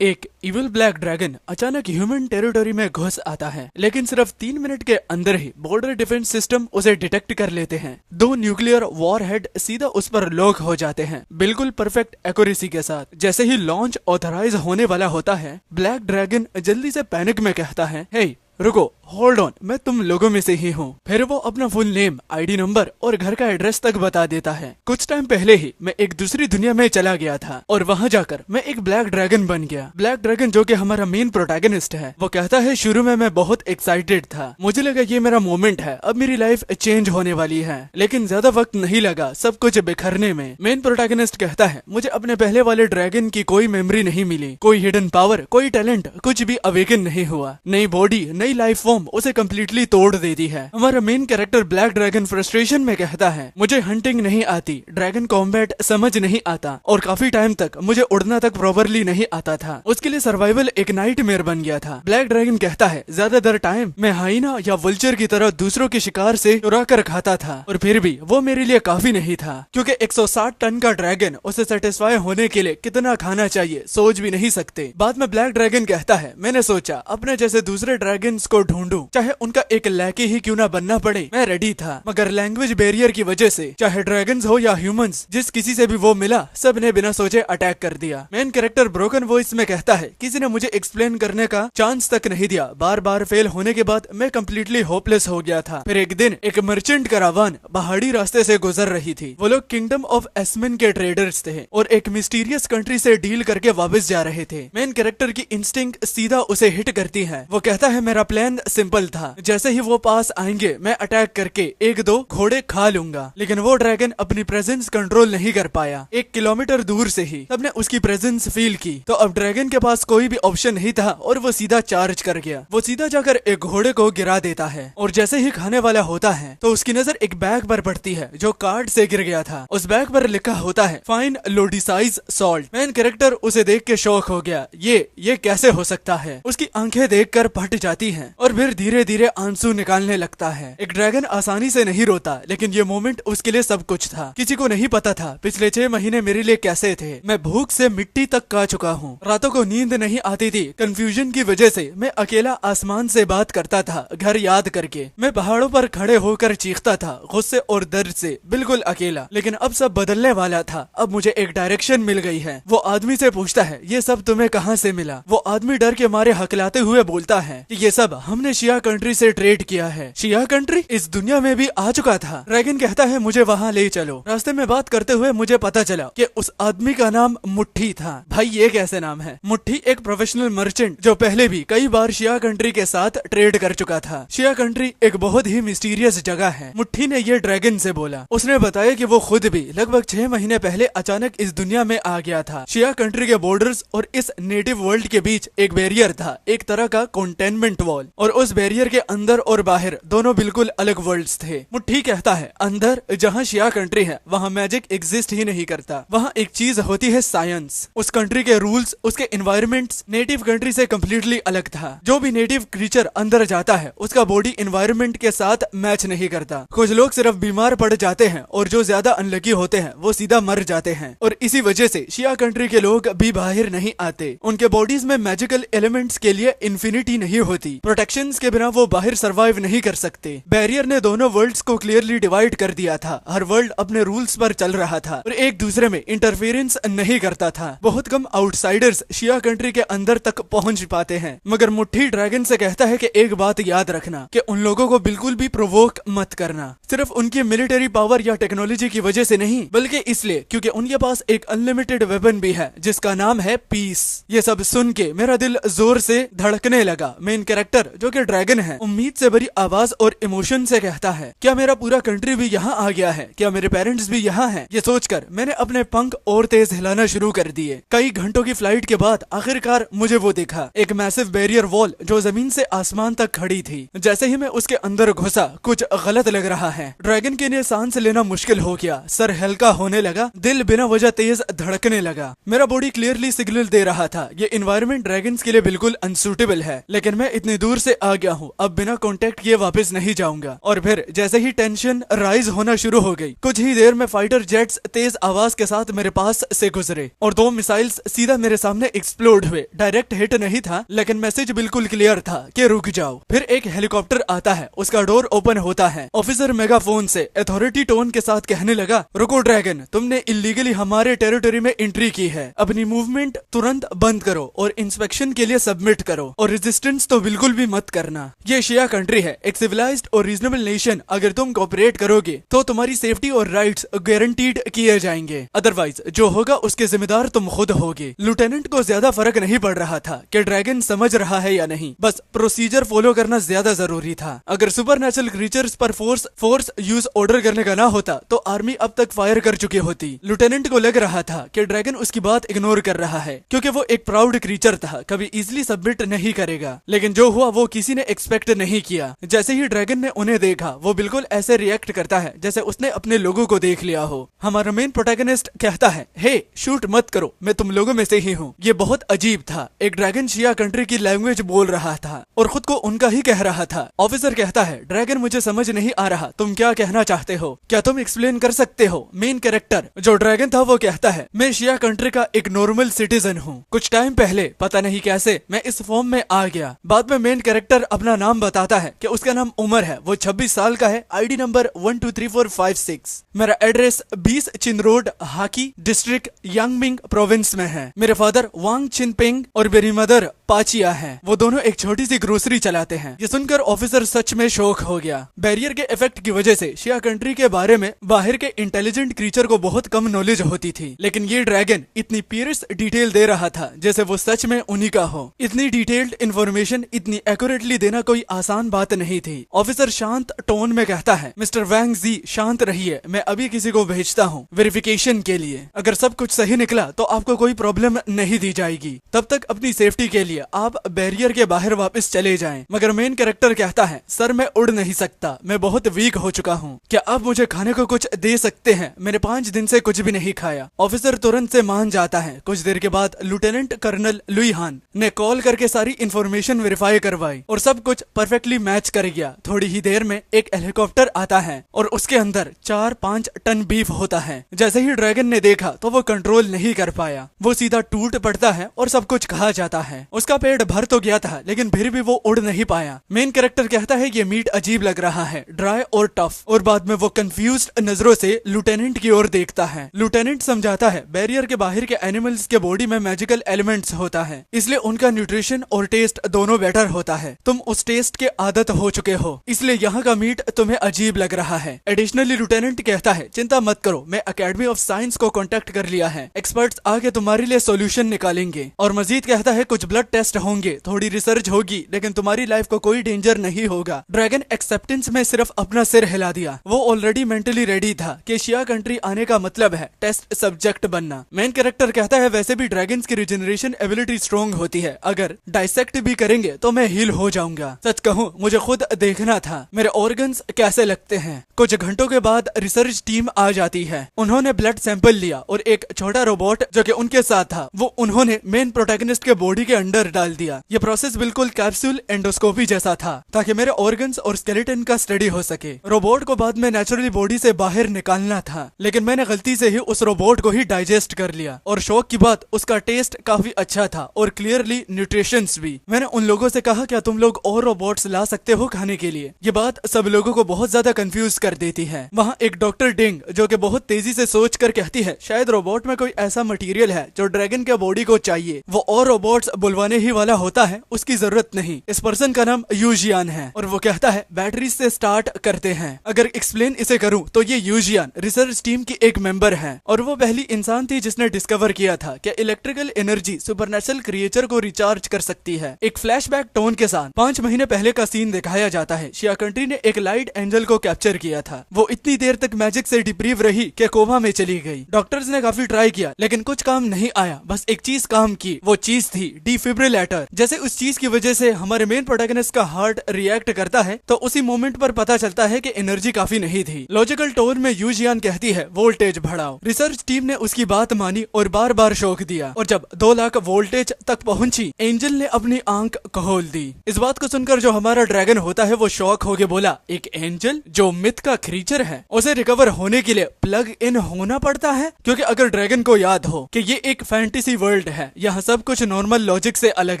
एक evil black dragon अचानक human territory में घुस आता है, लेकिन सिर्फ 3 मिनट के अंदर ही बॉर्डर डिफेंस सिस्टम उसे डिटेक्ट कर लेते हैं। 2 न्यूक्लियर वॉर हेड सीधा उस पर लॉक हो जाते हैं, बिल्कुल परफेक्ट एक्यूरेसी के साथ। जैसे ही लॉन्च ऑथराइज होने वाला होता है, ब्लैक ड्रैगन जल्दी से पैनिक में कहता है, हे रुको, होल्ड ऑन, मैं तुम लोगों में से ही हूँ। फिर वो अपना फुल नेम, आईडी नंबर और घर का एड्रेस तक बता देता है। कुछ टाइम पहले ही मैं एक दूसरी दुनिया में चला गया था और वहाँ जाकर मैं एक ब्लैक ड्रैगन बन गया। ब्लैक ड्रैगन जो कि हमारा मेन प्रोटैगनिस्ट है, वो कहता है शुरू में मैं बहुत एक्साइटेड था, मुझे लगा ये मेरा मोमेंट है, अब मेरी लाइफ चेंज होने वाली है। लेकिन ज्यादा वक्त नहीं लगा सब कुछ बिखरने में। मेन प्रोटैगनिस्ट कहता है मुझे अपने पहले वाले ड्रैगन की कोई मेमोरी नहीं मिली, कोई हिडन पावर, कोई टैलेंट, कुछ भी अवेकन नहीं हुआ। नई बॉडी, नई लाइफ फॉर्म उसे कम्प्लीटली तोड़ देती है। हमारा main character black dragon frustration में कहता है मुझे हंटिंग नहीं आती, ड्रैगन कॉम्बैट समझ नहीं आता और काफी टाइम तक मुझे उड़ना तक प्रॉपरली नहीं आता था। उसके लिए सर्वाइवल एक नाइटमेयर बन गया था। ब्लैक ड्रैगन कहता है ज्यादातर टाइम मैं हाइना या वल्चर की तरह दूसरों के शिकार से चुरा कर खाता था और फिर भी वो मेरे लिए काफी नहीं था, क्योंकि 160 टन का ड्रैगन उसे सेटिस्फाई होने के लिए कितना खाना चाहिए सोच भी नहीं सकते। बाद में ब्लैक ड्रैगन कहता है मैंने सोचा अपने जैसे दूसरे ड्रैगन्स को ढूंढूं, चाहे उनका एक लैके ही क्यों ना बनना पड़े। मैं रेडी था, मगर लैंग्वेज बैरियर की वजह से चाहे ड्रैगन्स हो या ह्यूमंस, जिस किसी से भी वो मिला सब ने बिना सोचे अटैक कर दिया। मेन कैरेक्टर ब्रोकन वॉइस में कहता है किसी ने मुझे एक्सप्लेन करने का चांस तक नहीं दिया। बार बार फेल होने के बाद मैं कम्प्लीटली होपलेस हो गया था। फिर एक दिन एक मर्चेंट करावान पहाड़ी रास्ते से गुजर रही थी। वो लोग किंगडम ऑफ एस्मिन के ट्रेडर्स थे और एक मिस्टीरियस कंट्री से डील करके वापस जा रहे थे। मेन कैरेक्टर की इंस्टिंक्ट सीधा उसे हिट करती है। वो कहता है मेरा प्लान सिंपल था, जैसे ही वो पास आएंगे मैं अटैक करके 1-2 घोड़े खा लूंगा। लेकिन वो ड्रैगन अपनी प्रेजेंस कंट्रोल नहीं कर पाया। 1 किलोमीटर दूर से ही सबने उसकी प्रेजेंस फील की, तो अब ड्रैगन के पास कोई भी ऑप्शन नहीं था और वो सीधा चार्ज कर गया। वो सीधा जाकर एक घोड़े को गिरा देता है और जैसे ही खाने वाला होता है तो उसकी नजर एक बैग पर पड़ती है जो कार्ड से गिर गया था। उस बैग पर लिखा होता है फाइन लोडिसाइज सॉल्ट। मेन कैरेक्टर उसे देख के शॉक हो गया, ये कैसे हो सकता है। उसकी आंखें देखकर फट जाती हैं और फिर धीरे धीरे आंसू निकालने लगता है। एक ड्रैगन आसानी से नहीं रोता, लेकिन ये मोमेंट उसके लिए सब कुछ था। किसी को नहीं पता था पिछले 6 महीने मेरे लिए कैसे थे। मैं भूख से मिट्टी तक खा चुका हूँ, रातों को नींद नहीं आती थी। कंफ्यूजन की वजह से मैं अकेला आसमान से बात करता था, घर याद करके। मैं पहाड़ों पर खड़े होकर चीखता था गुस्से और दर्द से, बिल्कुल अकेला। लेकिन अब सब बदलने वाला था। अब मुझे एक डायरेक्शन मिल गई है। वो आदमी से पूछता है ये सब तुम्हें कहाँ से मिला। वो आदमी डर के मारे हकलाते हुए बोलता है कि ये सब हमने शिया कंट्री से ट्रेड किया है। शिया कंट्री इस दुनिया में भी आ चुका था। ड्रैगन कहता है मुझे वहाँ ले चलो। रास्ते में बात करते हुए मुझे पता चला कि उस आदमी का नाम मुट्ठी था। भाई ये कैसे नाम है। मुट्ठी एक प्रोफेशनल मर्चेंट जो पहले भी कई बार शिया कंट्री के साथ ट्रेड कर चुका था। शिया कंट्री एक बहुत ही मिस्टीरियस जगह है। मुट्ठी ने ये ड्रैगन से बोला। उसने बताया कि वो खुद भी लगभग 6 महीने पहले अचानक इस दुनिया में आ गया था। शिया कंट्री के बॉर्डर्स और इस नेटिव वर्ल्ड के बीच एक बैरियर था, एक तरह का कंटेनमेंट वॉल, और उस बैरियर के अंदर और बाहर दोनों बिल्कुल अलग वर्ल्ड्स थे। मुट्ठी कहता है अंदर जहाँ शिया कंट्री है वहाँ मैजिक एग्जिस्ट ही नहीं करता। वहाँ एक चीज होती है साइंस। उस कंट्री के रूल्स, उसके एनवायरमेंट्स नेटिव कंट्री से कम्प्लीटली अलग था। जो भी नेटिव क्रीचर अंदर जाता है उसका बॉडी एनवायरमेंट के साथ मैच नहीं करता। कुछ लोग सिर्फ बीमार पड़ जाते हैं और जो ज्यादा अनलकी होते हैं वो सीधा मर जाते हैं। और इसी वजह से शिया कंट्री के लोग भी बाहर नहीं आते। उनके बॉडीज में मैजिकल एलिमेंट्स के लिए इंफिनिटी नहीं होती। प्रोटेक्शंस के बिना वो बाहर सर्वाइव नहीं कर सकते। बैरियर ने दोनों वर्ल्ड्स को क्लियरली डिवाइड कर दिया था। हर वर्ल्ड अपने रूल्स पर चल रहा था और एक दूसरे में इंटरफेरेंस नहीं करता था। बहुत कम आउटसाइडर्स शिया कंट्री के अंदर तक पहुंच पाते हैं। मगर मुट्ठी ड्रैगन से कहता है कि एक बात याद रखना कि उन लोगों को बिल्कुल भी प्रोवोक मत करना, सिर्फ उनकी मिलिट्री पावर या टेक्नोलॉजी की वजह से नहीं, बल्कि इसलिए क्योंकि उनके पास एक अनलिमिटेड वेपन भी है जिसका नाम है पीस। ये सब सुन के मेरा दिल जोर से धड़कने लगा। मेन कैरेक्टर जो कि ड्रैगन है उम्मीद से भरी आवाज और इमोशन से कहता है क्या मेरा पूरा कंट्री भी यहाँ आ गया है, क्या मेरे पेरेंट्स भी यहाँ हैं? ये सोचकर मैंने अपने पंख और तेज हिलाना शुरू कर दिए। कई घंटों की फ्लाइट के बाद आखिरकार मुझे वो दिखा, एक मैसिव बैरियर वॉल जो जमीन से आसमान तक खड़ी थी। जैसे ही मैं उसके अंदर घुसा कुछ गलत लग रहा है। ड्रैगन के लिए सांस लेना मुश्किल हो गया, सर हल्का होने लगा, दिल बिना वजह तेज धड़कने लगा। मेरा बॉडी क्लियरली सिग्नल दे रहा था ये एनवायरमेंट ड्रैगन्स के लिए बिल्कुल अनसूटेबल है। लेकिन मैं इतनी दूर से आ गया हूँ, अब बिना कांटेक्ट किए वापस नहीं जाऊंगा। और फिर जैसे ही टेंशन राइज होना शुरू हो गई, कुछ ही देर में फाइटर जेट्स तेज आवाज के साथ मेरे पास से गुजरे और 2 मिसाइल्स सीधा मेरे सामने एक्सप्लोड हुए। डायरेक्ट हिट नहीं था, लेकिन मैसेज बिल्कुल क्लियर था कि रुक जाओ। फिर एक हेलीकॉप्टर आता है, उसका डोर ओपन होता है। ऑफिसर मेगाफोन से अथॉरिटी टोन के साथ कहने लगा, रुको ड्रैगन, तुमने इलीगली हमारे टेरिटरी में एंट्री की है, अपनी मूवमेंट तुरंत बंद करो और इंस्पेक्शन के लिए सबमिट करो, और रेजिस्टेंस तो बिल्कुल भी मत करना। ये शिया कंट्री है, एक सिविलाइज्ड और रीजनेबल नेशन। अगर तुम कोऑपरेट करोगे तो तुम्हारी सेफ्टी और राइट्स गारंटीड किए जाएंगे, अदरवाइज जो होगा उसके जिम्मेदार तुम खुद होगे। लिeutenant को ज्यादा फर्क नहीं पड़ रहा था कि ड्रैगन समझ रहा है या नहीं, बस प्रोसीजर फॉलो करना ज्यादा जरूरी था। अगर सुपरनेचुरल क्रीचर्स पर फोर्स यूज ऑर्डर करने का ना होता तो आर्मी अब तक फायर कर चुकी होती। लिeutenant को लग रहा था कि ड्रैगन उसकी बात इग्नोर कर रहा है, क्योंकि वो एक प्राउड क्रीचर था, कभी इजीली सबमिट नहीं करेगा। लेकिन जो हुआ वो किसी ने एक्सपेक्ट नहीं किया। जैसे ही ड्रैगन ने उन्हें देखा, वो बिल्कुल ऐसे रिएक्ट करता है जैसे उसने अपने लोगों को देख लिया हो। हमारा मेन प्रोटैगनिस्ट कहता है, हे शूट मत करो, मैं तुम लोगों में से ही हूँ। ये बहुत अजीब था, एक ड्रैगन शिया कंट्री की लैंग्वेज बोल रहा था और खुद को उनका ही कह रहा था। ऑफिसर कहता है, ड्रैगन मुझे समझ नहीं आ रहा, तुम क्या कहना चाहते हो, क्या तुम एक्सप्लेन कर सकते हो। मेन कैरेक्टर जो ड्रैगन था वो कहता है, मैं शिया कंट्री का एक नॉर्मल सिटीजन हूँ। कुछ टाइम पहले पता नहीं कैसे मैं इस फॉर्म में आ गया। बाद में मेन कैरेक्टर अपना नाम बताता है कि उसका नाम उमर है, वो 26 साल का है, आईडी नंबर 123456। मेरा एड्रेस 20 चिन रोड, हाकी डिस्ट्रिक्ट, यांगमिंग प्रोविंस में है। मेरे फादर वांग चिनपिंग और मेरी मदर पाचिया है। वो दोनों एक छोटी सी ग्रोसरी चलाते हैं। ये सुनकर ऑफिसर सच में शॉक हो गया। बैरियर के इफेक्ट की वजह से शिया कंट्री के बारे में बाहर के इंटेलिजेंट क्रीचर को बहुत कम नॉलेज होती थी, लेकिन ये ड्रैगन इतनी प्योरेस्ट डिटेल दे रहा था जैसे वो सच में उन्हीं का हो। इतनी डिटेल्ड इंफॉर्मेशन इतनी एक्यूरेटली देना कोई आसान बात नहीं थी। ऑफिसर शांत टोन में कहता है, मिस्टर वैंग जी शांत रहिए, मैं अभी किसी को भेजता हूँ वेरिफिकेशन के लिए। अगर सब कुछ सही निकला तो आपको कोई प्रॉब्लम नहीं दी जाएगी, तब तक अपनी सेफ्टी के लिए आप बैरियर के बाहर वापस चले जाएं। मगर मेन कैरेक्टर कहता है, सर मैं उड़ नहीं सकता, मैं बहुत वीक हो चुका हूँ, क्या आप मुझे खाने को कुछ दे सकते हैं, मैंने 5 दिन से कुछ भी नहीं खाया। ऑफिसर तुरंत से मान जाता है। कुछ देर के बाद लेफ्टिनेंट कर्नल लुई हान ने कॉल करके सारी इंफॉर्मेशन वेरीफाई करवाई और सब कुछ परफेक्टली मैच कर गया। थोड़ी ही देर में एक हेलीकॉप्टर आता है और उसके अंदर 4-5 टन बीफ होता है। जैसे ही ड्रैगन ने देखा तो वो कंट्रोल नहीं कर पाया, वो सीधा टूट पड़ता है और सब कुछ खा जाता है। उसका पेट भर तो गया था, लेकिन फिर भी वो उड़ नहीं पाया। मेन कैरेक्टर कहता है ये मीट अजीब लग रहा है, ड्राई और टफ, और बाद में वो कंफ्यूज्ड नजरों से लेफ्टिनेंट की ओर देखता है। लेफ्टिनेंट समझाता है, बैरियर के बाहर के एनिमल्स के बॉडी में मैजिकल एलिमेंट्स होता है, इसलिए उनका न्यूट्रिशन और टेस्ट दोनों बेटर होता है। तुम उस टेस्ट के आदत हो चुके हो, इसलिए यहाँ का मीट तुम्हें अजीब लग रहा है। एडिशनली लेफ्टिनेंट कहता है, चिंता मत करो, मैं अकेडमी ऑफ साइंस को कांटेक्ट कर लिया है, एक्सपर्ट्स आके तुम्हारे लिए सॉल्यूशन निकालेंगे। और मजीद कहता है, कुछ ब्लड टेस्ट होंगे, थोड़ी रिसर्च होगी, लेकिन तुम्हारी लाइफ को कोई डेंजर नहीं होगा। ड्रैगन एक्सेप्टेंस में सिर्फ अपना सिर हिला दिया। वो ऑलरेडी मेंटली रेडी था कि शिया कंट्री आने का मतलब है टेस्ट सब्जेक्ट बनना। मेन कैरेक्टर कहता है, वैसे भी ड्रैगन्स की रिजेनरेशन एबिलिटी स्ट्रॉन्ग होती है, अगर डाइसेक्ट भी करेंगे तो मैं हील हो जाऊंगा। सच कहूँ मुझे खुद देखना था मेरे ऑर्गन्स कैसे लगते हैं। कुछ घंटों के बाद रिसर्च टीम आ जाती है। उन्होंने ब्लड सैंपल लिया और एक छोटा रोबोट जो कि उनके साथ था वो उन्होंने मेन प्रोटैगनिस्ट के बॉडी के अंदर डाल दिया। ये प्रोसेस बिल्कुल कैप्सूल एंडोस्कोपी जैसा था, ताकि मेरे ऑर्गन्स और स्केलेटन का स्टडी हो सके। रोबोट को बाद में नेचुरली बॉडी से बाहर निकालना था, लेकिन मैंने गलती से ही उस रोबोट को ही डाइजेस्ट कर लिया, और शौक की बात उसका टेस्ट काफी अच्छा था और क्लियरली न्यूट्रिशंस भी। मैंने उन लोगों से कहा, क्या तुम लोग और रोबोट्स ला सकते हो खाने के लिए। ये बात सब लोगों को बहुत ज्यादा कंफ्यूज कर देती है। वहाँ एक डॉक्टर डिंग जो कि बहुत तेजी से सोच कर कहती है, शायद रोबोट में कोई ऐसा मटेरियल है जो ड्रैगन के बॉडी को चाहिए, वो और रोबोट्स बुलवाने ही वाला होता है, उसकी जरूरत नहीं। इस पर्सन का नाम यूजियान है और वो कहता है बैटरी से स्टार्ट करते हैं। अगर एक्सप्लेन इसे करूं तो ये यूजियान रिसर्च टीम की एक मेंबर है और वो पहली इंसान थी जिसने डिस्कवर किया था कि इलेक्ट्रिकल एनर्जी सुपरनेचुरल क्रिएचर को रिचार्ज कर सकती है। एक फ्लैशबैक टोन के साथ 5 महीने पहले का सीन दिखाया जाता है। शिया कंट्री ने एक लाइट एंजल को कैप्चर किया था। वो इतनी देर तक मैजिक से डिप्रीव रही कि कोमा में चली गई। डॉक्टर्स ने काफी ट्राई किया लेकिन कुछ काम नहीं आया। बस एक चीज काम की, वो चीज थी डिफिब्रिलेटर। जैसे उस चीज की वजह से हमारे मेन प्रोटैगनिस्ट का हार्ट रिएक्ट करता है तो उसी मोमेंट पर पता चलता है कि एनर्जी काफी नहीं थी। लॉजिकल टोन में यूजियान कहती है वोल्टेज बढ़ाओ। रिसर्च टीम ने उसकी बात मानी और बार बार शौक दिया और जब 2 लाख वोल्टेज तक पहुंची एंजल ने अपनी आंख खोल दी। इस बात को सुनकर जो हमारा ड्रैगन होता है वो शॉक होके बोला, एक एंजल जो मिथ का क्रीचर है उसे रिकवर होने के लिए प्लग इन होना पड़ता है? क्योंकि अगर ड्रैगन को याद हो कि ये एक फैंटेसी वर्ल्ड है, यहाँ सब कुछ नॉर्मल लॉजिक से अलग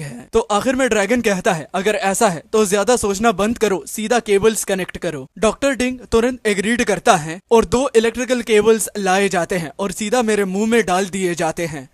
है, तो आखिर में ड्रैगन कहता है अगर ऐसा है तो ज्यादा सोचना बंद करो, सीधा केबल्स कनेक्ट करो। डॉक्टर डिंग तुरंत एग्रीड करता है और 2 इलेक्ट्रिकल केबल्स लाए जाते हैं और सीधा मेरे मुंह में डाल दिए जाते हैं।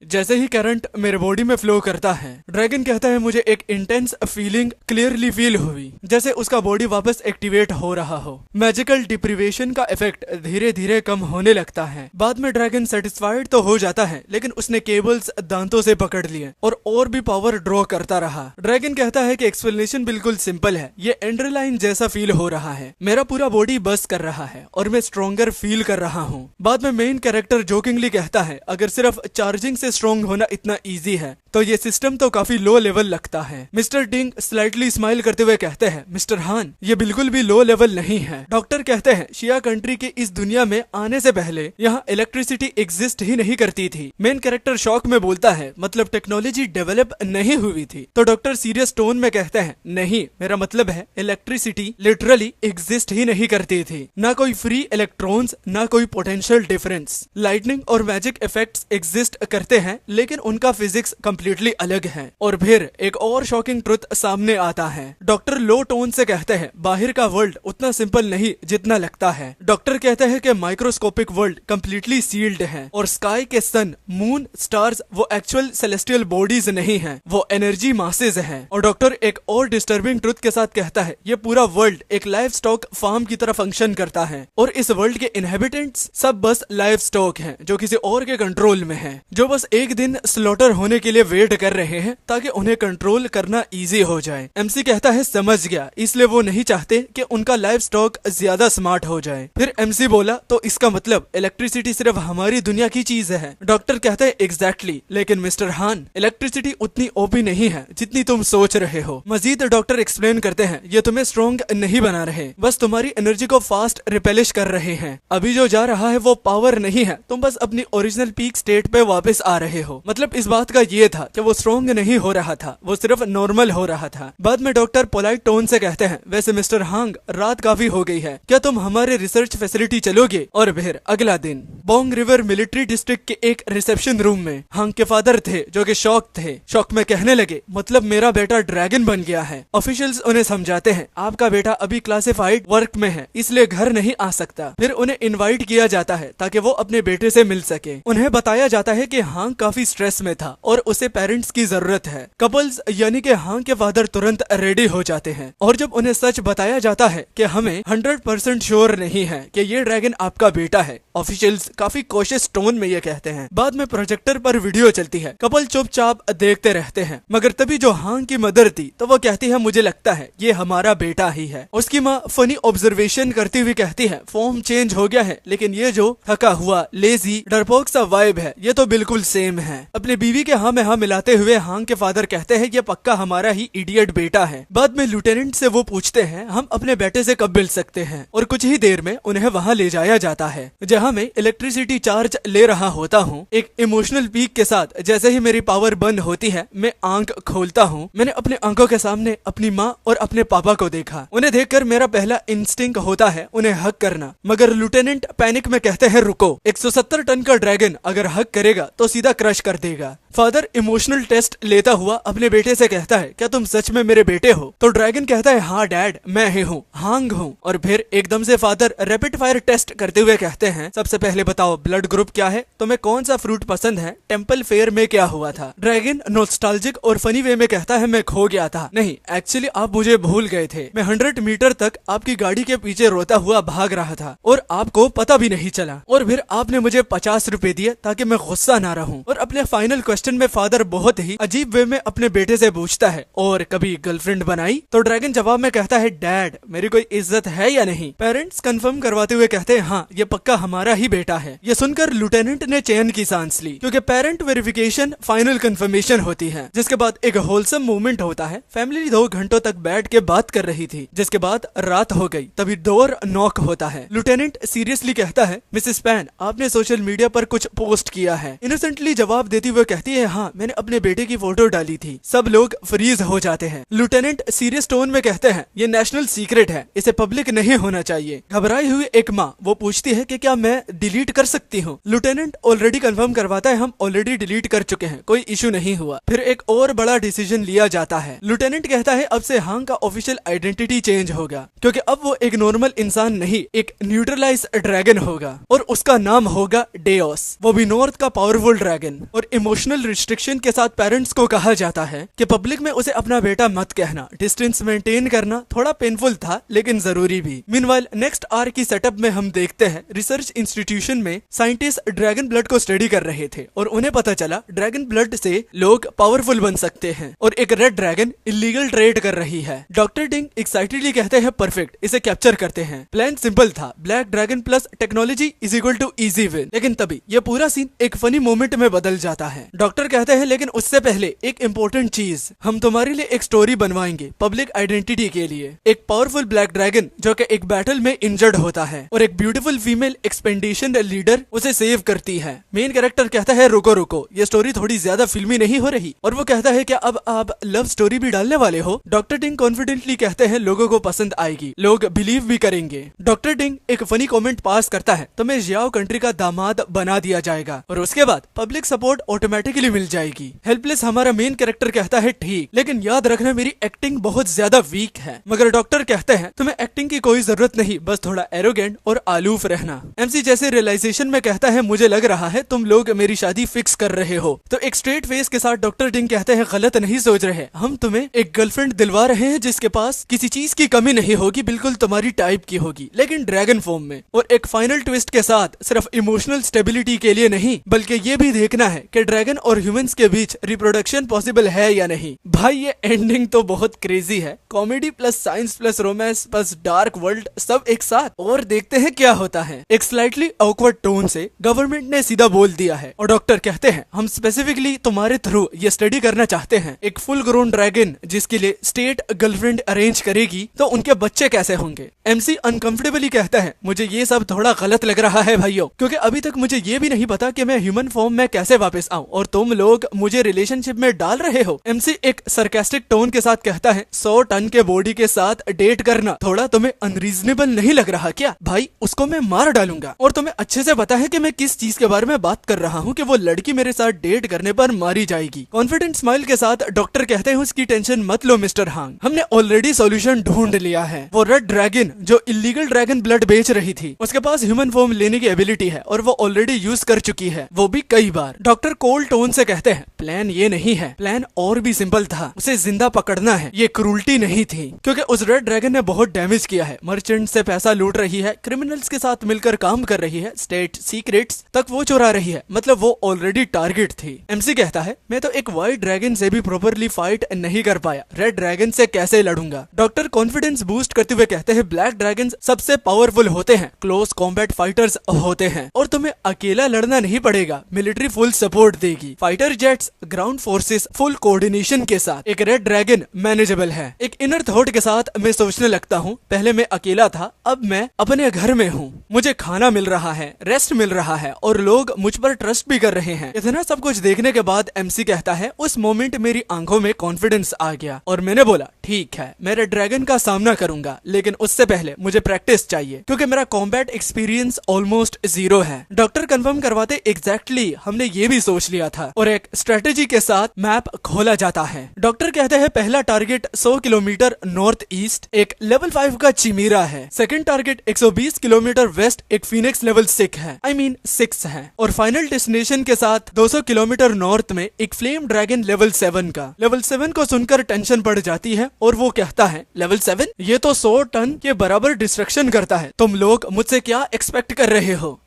जैसे ही करंट मेरे बॉडी में फ्लो करता है, ड्रैगन कहता है मुझे एक इंटेंस फीलिंग क्लियरली फील हुई, जैसे उसका बॉडी वापस एक्टिवेट हो रहा हो। मैजिकल डिप्रीवेशन का इफेक्ट धीरे धीरे कम होने लगता है। बाद में ड्रैगन सेटिस्फाइड तो हो जाता है, लेकिन उसने केबल्स दांतों से पकड़ लिए और भी पावर ड्रॉ करता रहा। ड्रैगन कहता है कि एक्सप्लेनेशन बिल्कुल सिंपल है, ये एंड्रेलाइन जैसा फील हो रहा है, मेरा पूरा बॉडी बस कर रहा है और मैं स्ट्रॉन्गर फील कर रहा हूँ। बाद में मेन कैरेक्टर जोकिंगली कहता है अगर सिर्फ चार्जिंग से स्ट्रॉन्ग होना इतना इजी है तो ये सिस्टम तो काफी लो लेवल लगता है। मिस्टर डिंग स्लाइटली स्माइल करते हुए कहते हैं मिस्टर हान ये बिल्कुल भी लो लेवल नहीं है। डॉक्टर कहते हैं शिया कंट्री के इस दुनिया में आने से पहले यहाँ इलेक्ट्रिसिटी एग्जिस्ट ही नहीं करती थी। मेन कैरेक्टर शॉक में बोलता है मतलब टेक्नोलॉजी डेवलप नहीं हुई थी। तो डॉक्टर सीरियस टोन में कहते हैं नहीं, मेरा मतलब है इलेक्ट्रिसिटी लिटरली एग्जिस्ट ही नहीं करती थी, ना कोई फ्री इलेक्ट्रॉन्स ना कोई पोटेंशियल डिफरेंस। लाइटनिंग और मैजिक इफेक्ट्स एग्जिस्ट करते हैं लेकिन उनका फिजिक्स कंप्लीटली अलग है। और फिर एक और शॉकिंग ट्रुथ सामने आता है। डॉक्टर लो टोन से कहते हैं बाहर का वर्ल्ड उतना सिंपल नहीं जितना लगता है। डॉक्टर कहते हैं कि माइक्रोस्कोपिक वर्ल्ड कंप्लीटली सील्ड है और स्काई के सन, मून, स्टार्स वो एक्चुअल सेलेस्टियल बॉडीज नहीं है, वो एनर्जी मासेज है। और डॉक्टर एक और डिस्टर्बिंग ट्रुथ के साथ कहता है ये पूरा वर्ल्ड एक लाइफ स्टॉक फार्म की तरह फंक्शन करता है और इस वर्ल्ड के इनहेबिटेंट्स सब बस लाइफ स्टॉक है जो किसी और के कंट्रोल में है, जो बस एक दिन स्लॉटर होने के लिए वेट कर रहे हैं ताकि उन्हें कंट्रोल करना इजी हो जाए। एमसी कहता है समझ गया, इसलिए वो नहीं चाहते कि उनका लाइफ स्टॉक ज्यादा स्मार्ट हो जाए। फिर एमसी बोला तो इसका मतलब इलेक्ट्रिसिटी सिर्फ हमारी दुनिया की चीज है। डॉक्टर कहता है एग्जैक्टली, लेकिन मिस्टर हान इलेक्ट्रिसिटी उतनी ओपी नहीं है जितनी तुम सोच रहे हो। मजीद डॉक्टर एक्सप्लेन करते हैं ये तुम्हें स्ट्रॉन्ग नहीं बना रहे, बस तुम्हारी एनर्जी को फास्ट रिपेलिश कर रहे हैं। अभी जो जा रहा है वो पावर नहीं है, तुम बस अपनी ओरिजिनल पीक स्टेट पे वापस आ रहे हो। मतलब इस बात का ये था कि वो स्ट्रॉन्ग नहीं हो रहा था, वो सिर्फ नॉर्मल हो रहा था। बाद में डॉक्टर पोलाइट टोन से कहते हैं वैसे मिस्टर हांग रात काफी हो गई है, क्या तुम हमारे रिसर्च फैसिलिटी चलोगे? और फिर अगला दिन बोंग रिवर मिलिट्री डिस्ट्रिक्ट के एक रिसेप्शन रूम में हांग के फादर थे जो कि शॉक में कहने लगे मतलब मेरा बेटा ड्रैगन बन गया है। ऑफिशियल्स उन्हें समझाते हैं आपका बेटा अभी क्लासिफाइड वर्क में है इसलिए घर नहीं आ सकता। फिर उन्हें इनवाइट किया जाता है ताकि वो अपने बेटे से मिल सके। उन्हें बताया जाता है कि हांग काफी स्ट्रेस में था और उसे पेरेंट्स की जरूरत है। कपल्स यानी कि हांग के फादर तुरंत रेडी हो जाते हैं और जब उन्हें सच बताया जाता है कि हमें 100% श्योर नहीं है कि ये ड्रैगन आपका बेटा है, ऑफिशियल्स काफी कोशिश टोन में ये कहते हैं। बाद में प्रोजेक्टर पर वीडियो चलती है, कपल चुपचाप देखते रहते हैं, मगर तभी जो हांग की मदर थी तो वो कहती है मुझे लगता है ये हमारा बेटा ही है। उसकी माँ फनी ऑब्जर्वेशन करती हुई कहती है फॉर्म चेंज हो गया है लेकिन ये जो थका हुआ लेजी डरपोक सा वाइब है ये तो बिल्कुल सेम है। अपनी बीवी के हाँ में हाँ मिलाते हुए हांग के फादर कहते हैं ये पक्का हमारा ही इडियट बेटा है। बाद में लेफ्टिनेंट से वो पूछते हैं हम अपने बेटे से कब मिल सकते हैं और कुछ ही देर में उन्हें वहाँ ले जाया जाता है जहाँ मैं इलेक्ट्रिसिटी चार्ज ले रहा होता हूँ। एक इमोशनल पीक के साथ जैसे ही मेरी पावर बंद होती है मैं आंख खोलता हूँ। मैंने अपने आंखों के सामने अपनी माँ और अपने पापा को देखा। उन्हें देखकर मेरा पहला इंस्टिंक्ट होता है उन्हें हक करना, मगर लेफ्टिनेंट पैनिक में कहते हैं रुको, 170 टन का ड्रैगन अगर हक करेगा तो सीधा क्रश कर देगा। फादर इमोशनल टेस्ट लेता हुआ अपने बेटे से कहता है क्या तुम सच में मेरे बेटे हो? तो ड्रैगन कहता है हाँ डैड मैं ही हूँ, हांग हूँ। और फिर एकदम से फादर रैपिड फायर टेस्ट करते हुए कहते हैं सबसे पहले बताओ ब्लड ग्रुप क्या है, तुम्हें कौन सा फ्रूट पसंद है, टेम्पल फेयर में क्या हुआ था? ड्रैगन नॉस्टैल्जिक और फनी वे में कहता है मैं खो गया था, नहीं एक्चुअली आप मुझे भूल गए थे, मैं 100 मीटर तक आपकी गाड़ी के पीछे रोता हुआ भाग रहा था और आपको पता भी नहीं चला और फिर आपने मुझे 50 रुपए दिए ताकि मैं गुस्सा ना रहूं। और अपने फाइनल क्वेश्चन में फादर बहुत ही अजीब वे में अपने बेटे से पूछता है और कभी गर्लफ्रेंड बनाई? तो ड्रैगन जवाब में कहता है डैड मेरी कोई इज्जत है या नहीं? पेरेंट्स कंफर्म करवाते हुए कहते हैं हाँ ये पक्का हमारा ही बेटा है। ये सुनकर लेफ्टिनेंट ने चैन की सांस ली क्योंकि पेरेंट वेरिफिकेशन फाइनल कंफर्मेशन होती है, जिसके बाद एक होलसम मूवमेंट होता है। फैमिली 2 घंटों तक बैठ के बात कर रही थी, जिसके बाद रात हो गई। तभी डोर नॉक होता है। लेफ्टिनेंट सीरियसली कहता है मिसेस पैन आपने सोशल मीडिया पर कुछ पोस्ट किया है। इनोसेंटली इमीडिएटली जवाब देती हुए कहती है, हाँ मैंने अपने बेटे की फोटो डाली थी। सब लोग फ्रीज हो जाते हैं। लिeutenant सीरियस टोन में कहते हैं, ये नेशनल सीक्रेट है, इसे पब्लिक नहीं होना चाहिए। घबराई हुई एक माँ वो पूछती है कि क्या मैं डिलीट कर सकती हूँ। लिeutenant ऑलरेडी कंफर्म करवाता है, हम ऑलरेडी डिलीट कर चुके हैं, कोई इशू नहीं हुआ। फिर एक और बड़ा डिसीजन लिया जाता है। लिeutenant कहता है, अब से हांग का ऑफिशियल आइडेंटिटी चेंज होगा, क्योंकि अब वो एक नॉर्मल इंसान नहीं, एक न्यूट्रलाइज ड्रैगन होगा और उसका नाम होगा डेओस, वो भी नॉर्थ का पावरफुल ड्रैगन। और इमोशनल रिस्ट्रिक्शन के साथ पेरेंट्स को कहा जाता है कि पब्लिक में उसे अपना बेटा मत कहना, डिस्टेंस मेंटेन करना थोड़ा पेनफुल था लेकिन जरूरी भी। मीनवाइल नेक्स्ट आर की सेटअप में हम देखते हैं रिसर्च इंस्टीट्यूशन में साइंटिस्ट ड्रैगन ब्लड को स्टडी कर रहे थे और उन्हें पता चला ड्रैगन ब्लड से लोग पावरफुल बन सकते हैं और एक रेड ड्रैगन इलीगल ट्रेड कर रही है। डॉक्टर डिंग एक्साइटेडली कहते हैं, परफेक्ट, इसे कैप्चर करते हैं। प्लान सिंपल था, black dragon plus technology is equal to easy win. लेकिन तभी ये पूरा सीन एक फनी मोमेंट में बदल जाता है। डॉक्टर कहते हैं, लेकिन उससे पहले एक इम्पोर्टेंट चीज, हम तुम्हारे लिए एक स्टोरी बनवाएंगे पब्लिक आइडेंटिटी के लिए। एक पावरफुल ब्लैक ड्रैगन जो कि एक बैटल में इंजर्ड होता है और एक ब्यूटीफुल फीमेल एक्सपेंडिशन लीडर उसे सेव करती है। मेन कैरेक्टर कहता है, रुको रुको, ये स्टोरी थोड़ी ज्यादा फिल्मी नहीं हो रही? और वो कहता है, क्या अब आप लव स्टोरी भी डालने वाले हो? डॉक्टर डिंग कॉन्फिडेंटली कहते हैं, लोगों को पसंद आएगी, लोग बिलीव भी करेंगे। डॉक्टर डिंग एक फनी कमेंट पास करता है, तुम्हें जियाओ कंट्री का दामाद बना दिया जाएगा और उसके बाद पब्लिक सपोर्ट ऑटोमेटिकली मिल जाएगी। हेल्पलेस हमारा मेन कैरेक्टर कहता है, ठीक, लेकिन याद रखना मेरी एक्टिंग बहुत ज्यादा वीक है। मगर डॉक्टर कहते हैं, तुम्हें एक्टिंग की कोई जरूरत नहीं, बस थोड़ा एरोगेंट और आलूफ रहना। एमसी जैसे रियलाइजेशन में कहता है, मुझे लग रहा है तुम लोग मेरी शादी फिक्स कर रहे हो। तो एक स्ट्रेट फेस के साथ डॉक्टर डिंग कहते हैं, गलत नहीं सोच रहे, हम तुम्हें एक गर्लफ्रेंड दिलवा रहे हैं जिसके पास किसी चीज की कमी नहीं होगी, बिल्कुल तुम्हारी टाइप की होगी, लेकिन ड्रैगन फॉर्म में। और एक फाइनल ट्विस्ट के साथ सिर्फ इमोशनल स्टेबिलिटी के लिए नहीं, बल्कि ये भी देखना है कि ड्रैगन और ह्यूमंस के बीच रिप्रोडक्शन पॉसिबल है या नहीं। भाई ये एंडिंग तो बहुत क्रेजी है, comedy plus science plus romance plus dark world सब एक साथ। और देखते हैं क्या होता है। एक स्लाइटली ऑकवर्ड टोन से गवर्नमेंट ने सीधा बोल दिया है और डॉक्टर कहते हैं, हम स्पेसिफिकली तुम्हारे थ्रू ये स्टडी करना चाहते हैं। एक फुल ग्रोन ड्रैगन जिसके लिए स्टेट गर्लफ्रेंड अरेंज करेगी तो उनके बच्चे कैसे होंगे? एमसी अनकंफर्टेबली कहता है, मुझे ये सब थोड़ा गलत लग रहा है भाइयों, क्योंकि अभी तक मुझे ये भी नहीं पता कि मैं ह्यूमन फॉर्म में कैसे वापस आऊं और तुम लोग मुझे रिलेशनशिप में डाल रहे हो। एमसी एक सरकास्टिक टोन के साथ कहता है, 100 टन के बॉडी के साथ डेट करना थोड़ा तुम्हें अनरीजनेबल नहीं लग रहा क्या? भाई उसको मैं मार डालूंगा और तुम्हें अच्छे से पता है कि मैं किस चीज के बारे में बात कर रहा हूँ कि वो लड़की मेरे साथ डेट करने पर मारी जाएगी। कॉन्फिडेंट स्माइल के साथ डॉक्टर कहते हैं, उसकी टेंशन मत लो मिस्टर हांग, हमने ऑलरेडी सॉल्यूशन ढूंढ लिया है। वो रेड ड्रैगन जो इलीगल ड्रैगन ब्लड बेच रही थी, उसके पास ह्यूमन फॉर्म लेने की एबिलिटी है और वो ऑलरेडी यूज कर चुकी है, वो भी कई बार। डॉक्टर कोल्ड टोन से कहते हैं, प्लान ये नहीं है, प्लान और भी सिंपल था, उसे जिंदा पकड़ना है, ये क्रूरटी नहीं थी, क्योंकि उस रेड ड्रैगन ने बहुत डैमेज किया है, मर्चेंट से पैसा लूट रही है, क्रिमिनल्स के साथ मिलकर काम कर रही है, स्टेट सीक्रेट्स तक वो चुरा रही है, मतलब वो ऑलरेडी टारगेट थी। एमसी कहता है, मैं तो एक व्हाइट ड्रैगन से भी प्रॉपरली फाइट नहीं कर पाया, रेड ड्रैगन से कैसे लड़ूंगा? डॉक्टर कॉन्फिडेंस बूस्ट करते हुए कहते हैं, ब्लैक ड्रैगन सबसे पावरफुल होते हैं, क्लोज कॉम्बैट फाइटर्स होते हैं और तुम्हें अकेला लड़ना नहीं पड़ेगा, मिलिट्री फुल सपोर्ट देगी, fighter jets, ground forces full coordination के साथ। एक रेड ड्रैगन मैनेजेबल है। एक इनर थॉट के साथ मैं सोचने लगता हूँ, पहले मैं अकेला था, अब मैं अपने घर में हूँ, मुझे खाना मिल रहा है, रेस्ट मिल रहा है और लोग मुझ पर ट्रस्ट भी कर रहे हैं। इतना सब कुछ देखने के बाद एमसी कहता है, उस मोमेंट मेरी आंखों में कॉन्फिडेंस आ गया और मैंने बोला, ठीक है मैं रेड ड्रैगन का सामना करूंगा, लेकिन उससे पहले मुझे प्रैक्टिस चाहिए क्योंकि मेरा कॉम्बैट एक्सपीरियंस ऑलमोस्ट 0 है। डॉक्टर कंफर्म करवाते, एग्जैक्टली हमने ये भी सोच लिया था और एक स्ट्रेटेजी के साथ मैप खोला जाता है। डॉक्टर कहते हैं, पहला टारगेट 100 किलोमीटर नॉर्थ ईस्ट एक लेवल 5 का चिमीरा है, सेकंड टारगेट 120 किलोमीटर वेस्ट एक फीनिक्स लेवल 6 है, I mean 6 है, और फाइनल डेस्टिनेशन के साथ 200 किलोमीटर नॉर्थ में एक फ्लेम ड्रैगन लेवल 7 का। लेवल 7 को सुनकर टेंशन बढ़ जाती है और वो कहता है, लेवल 7 ये तो 100 टन के बराबर डिस्ट्रक्शन करता है, तुम लोग मुझसे क्या एक्सपेक्ट कर रहे हो?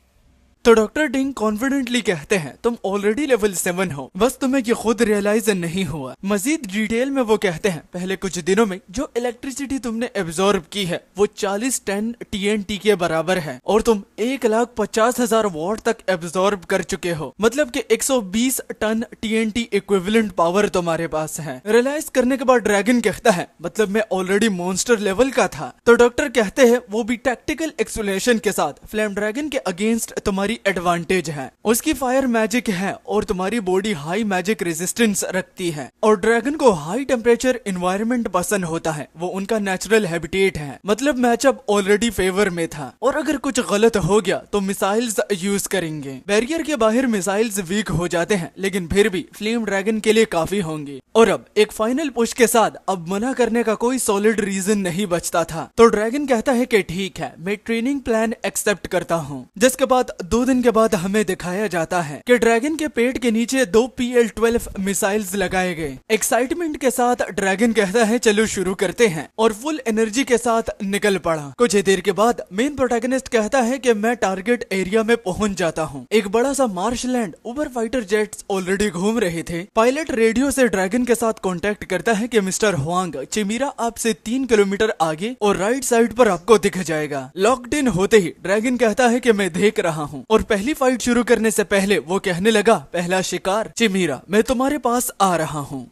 तो डॉक्टर डिंग कॉन्फिडेंटली कहते हैं, तुम ऑलरेडी लेवल 7 हो, बस तुम्हें ये खुद रियलाइज नहीं हुआ। मजीद डिटेल में वो कहते हैं, पहले कुछ दिनों में जो इलेक्ट्रिसिटी तुमने एब्जॉर्ब की है वो 40 टन TNT के बराबर है और तुम 1,50,000 वॉट तक एब्जॉर्ब कर चुके हो, मतलब कि 120 टन TNT इक्विवेलेंट पावर तुम्हारे पास है। रियलाइज करने के बाद ड्रैगन कहता है, मतलब मैं ऑलरेडी मॉन्स्टर लेवल का था। तो डॉक्टर कहते हैं, वो भी टैक्टिकल एक्सप्लेनेशन के साथ, फ्लेम ड्रैगन के अगेंस्ट तुम्हारी बड़ी एडवांटेज है, उसकी फायर मैजिक है और तुम्हारी बॉडी हाई मैजिक रेजिस्टेंस रखती है। और ड्रैगन को हाई टेम्परेचर इन्वायरमेंट पसंद होता है, वो उनका नेचुरल हैबिटेट है। मतलब मैचअप ऑलरेडी फेवर में था और अगर कुछ गलत हो गया तो मिसाइल्स यूज करेंगे। बैरियर के बाहर मिसाइल्स वीक हो जाते हैं, लेकिन फिर भी फ्लेम ड्रैगन के लिए काफी होंगे। और अब एक फाइनल पुश के साथ अब मना करने का कोई सॉलिड रीजन नहीं बचता था, तो ड्रैगन कहता है कि ठीक है, मैं ट्रेनिंग प्लान एक्सेप्ट करता हूँ। जिसके बाद 2 दिन के बाद हमें दिखाया जाता है कि ड्रैगन के पेट के नीचे 2 PL-12 मिसाइल्स लगाए गए। एक्साइटमेंट के साथ ड्रैगन कहता है चलो शुरू करते हैं, और फुल एनर्जी के साथ निकल पड़ा। कुछ देर के बाद मेन प्रोटैगनिस्ट कहता है कि मैं टारगेट एरिया में पहुंच जाता हूं। एक बड़ा सा मार्शलैंड ऊपर फाइटर जेट्स ऑलरेडी घूम रहे थे। पायलट रेडियो से ड्रैगन के साथ कांटेक्ट करता है कि मिस्टर हुआंग, चिमीरा आपसे 3 किलोमीटर आगे और राइट साइड पर आपको दिख जाएगा। लॉक्ड इन होते ही ड्रैगन कहता है कि मैं देख रहा हूँ, और पहली फाइट शुरू करने से पहले वो कहने लगा, पहला शिकार चिमीरा, मैं तुम्हारे पास आ रहा हूँ।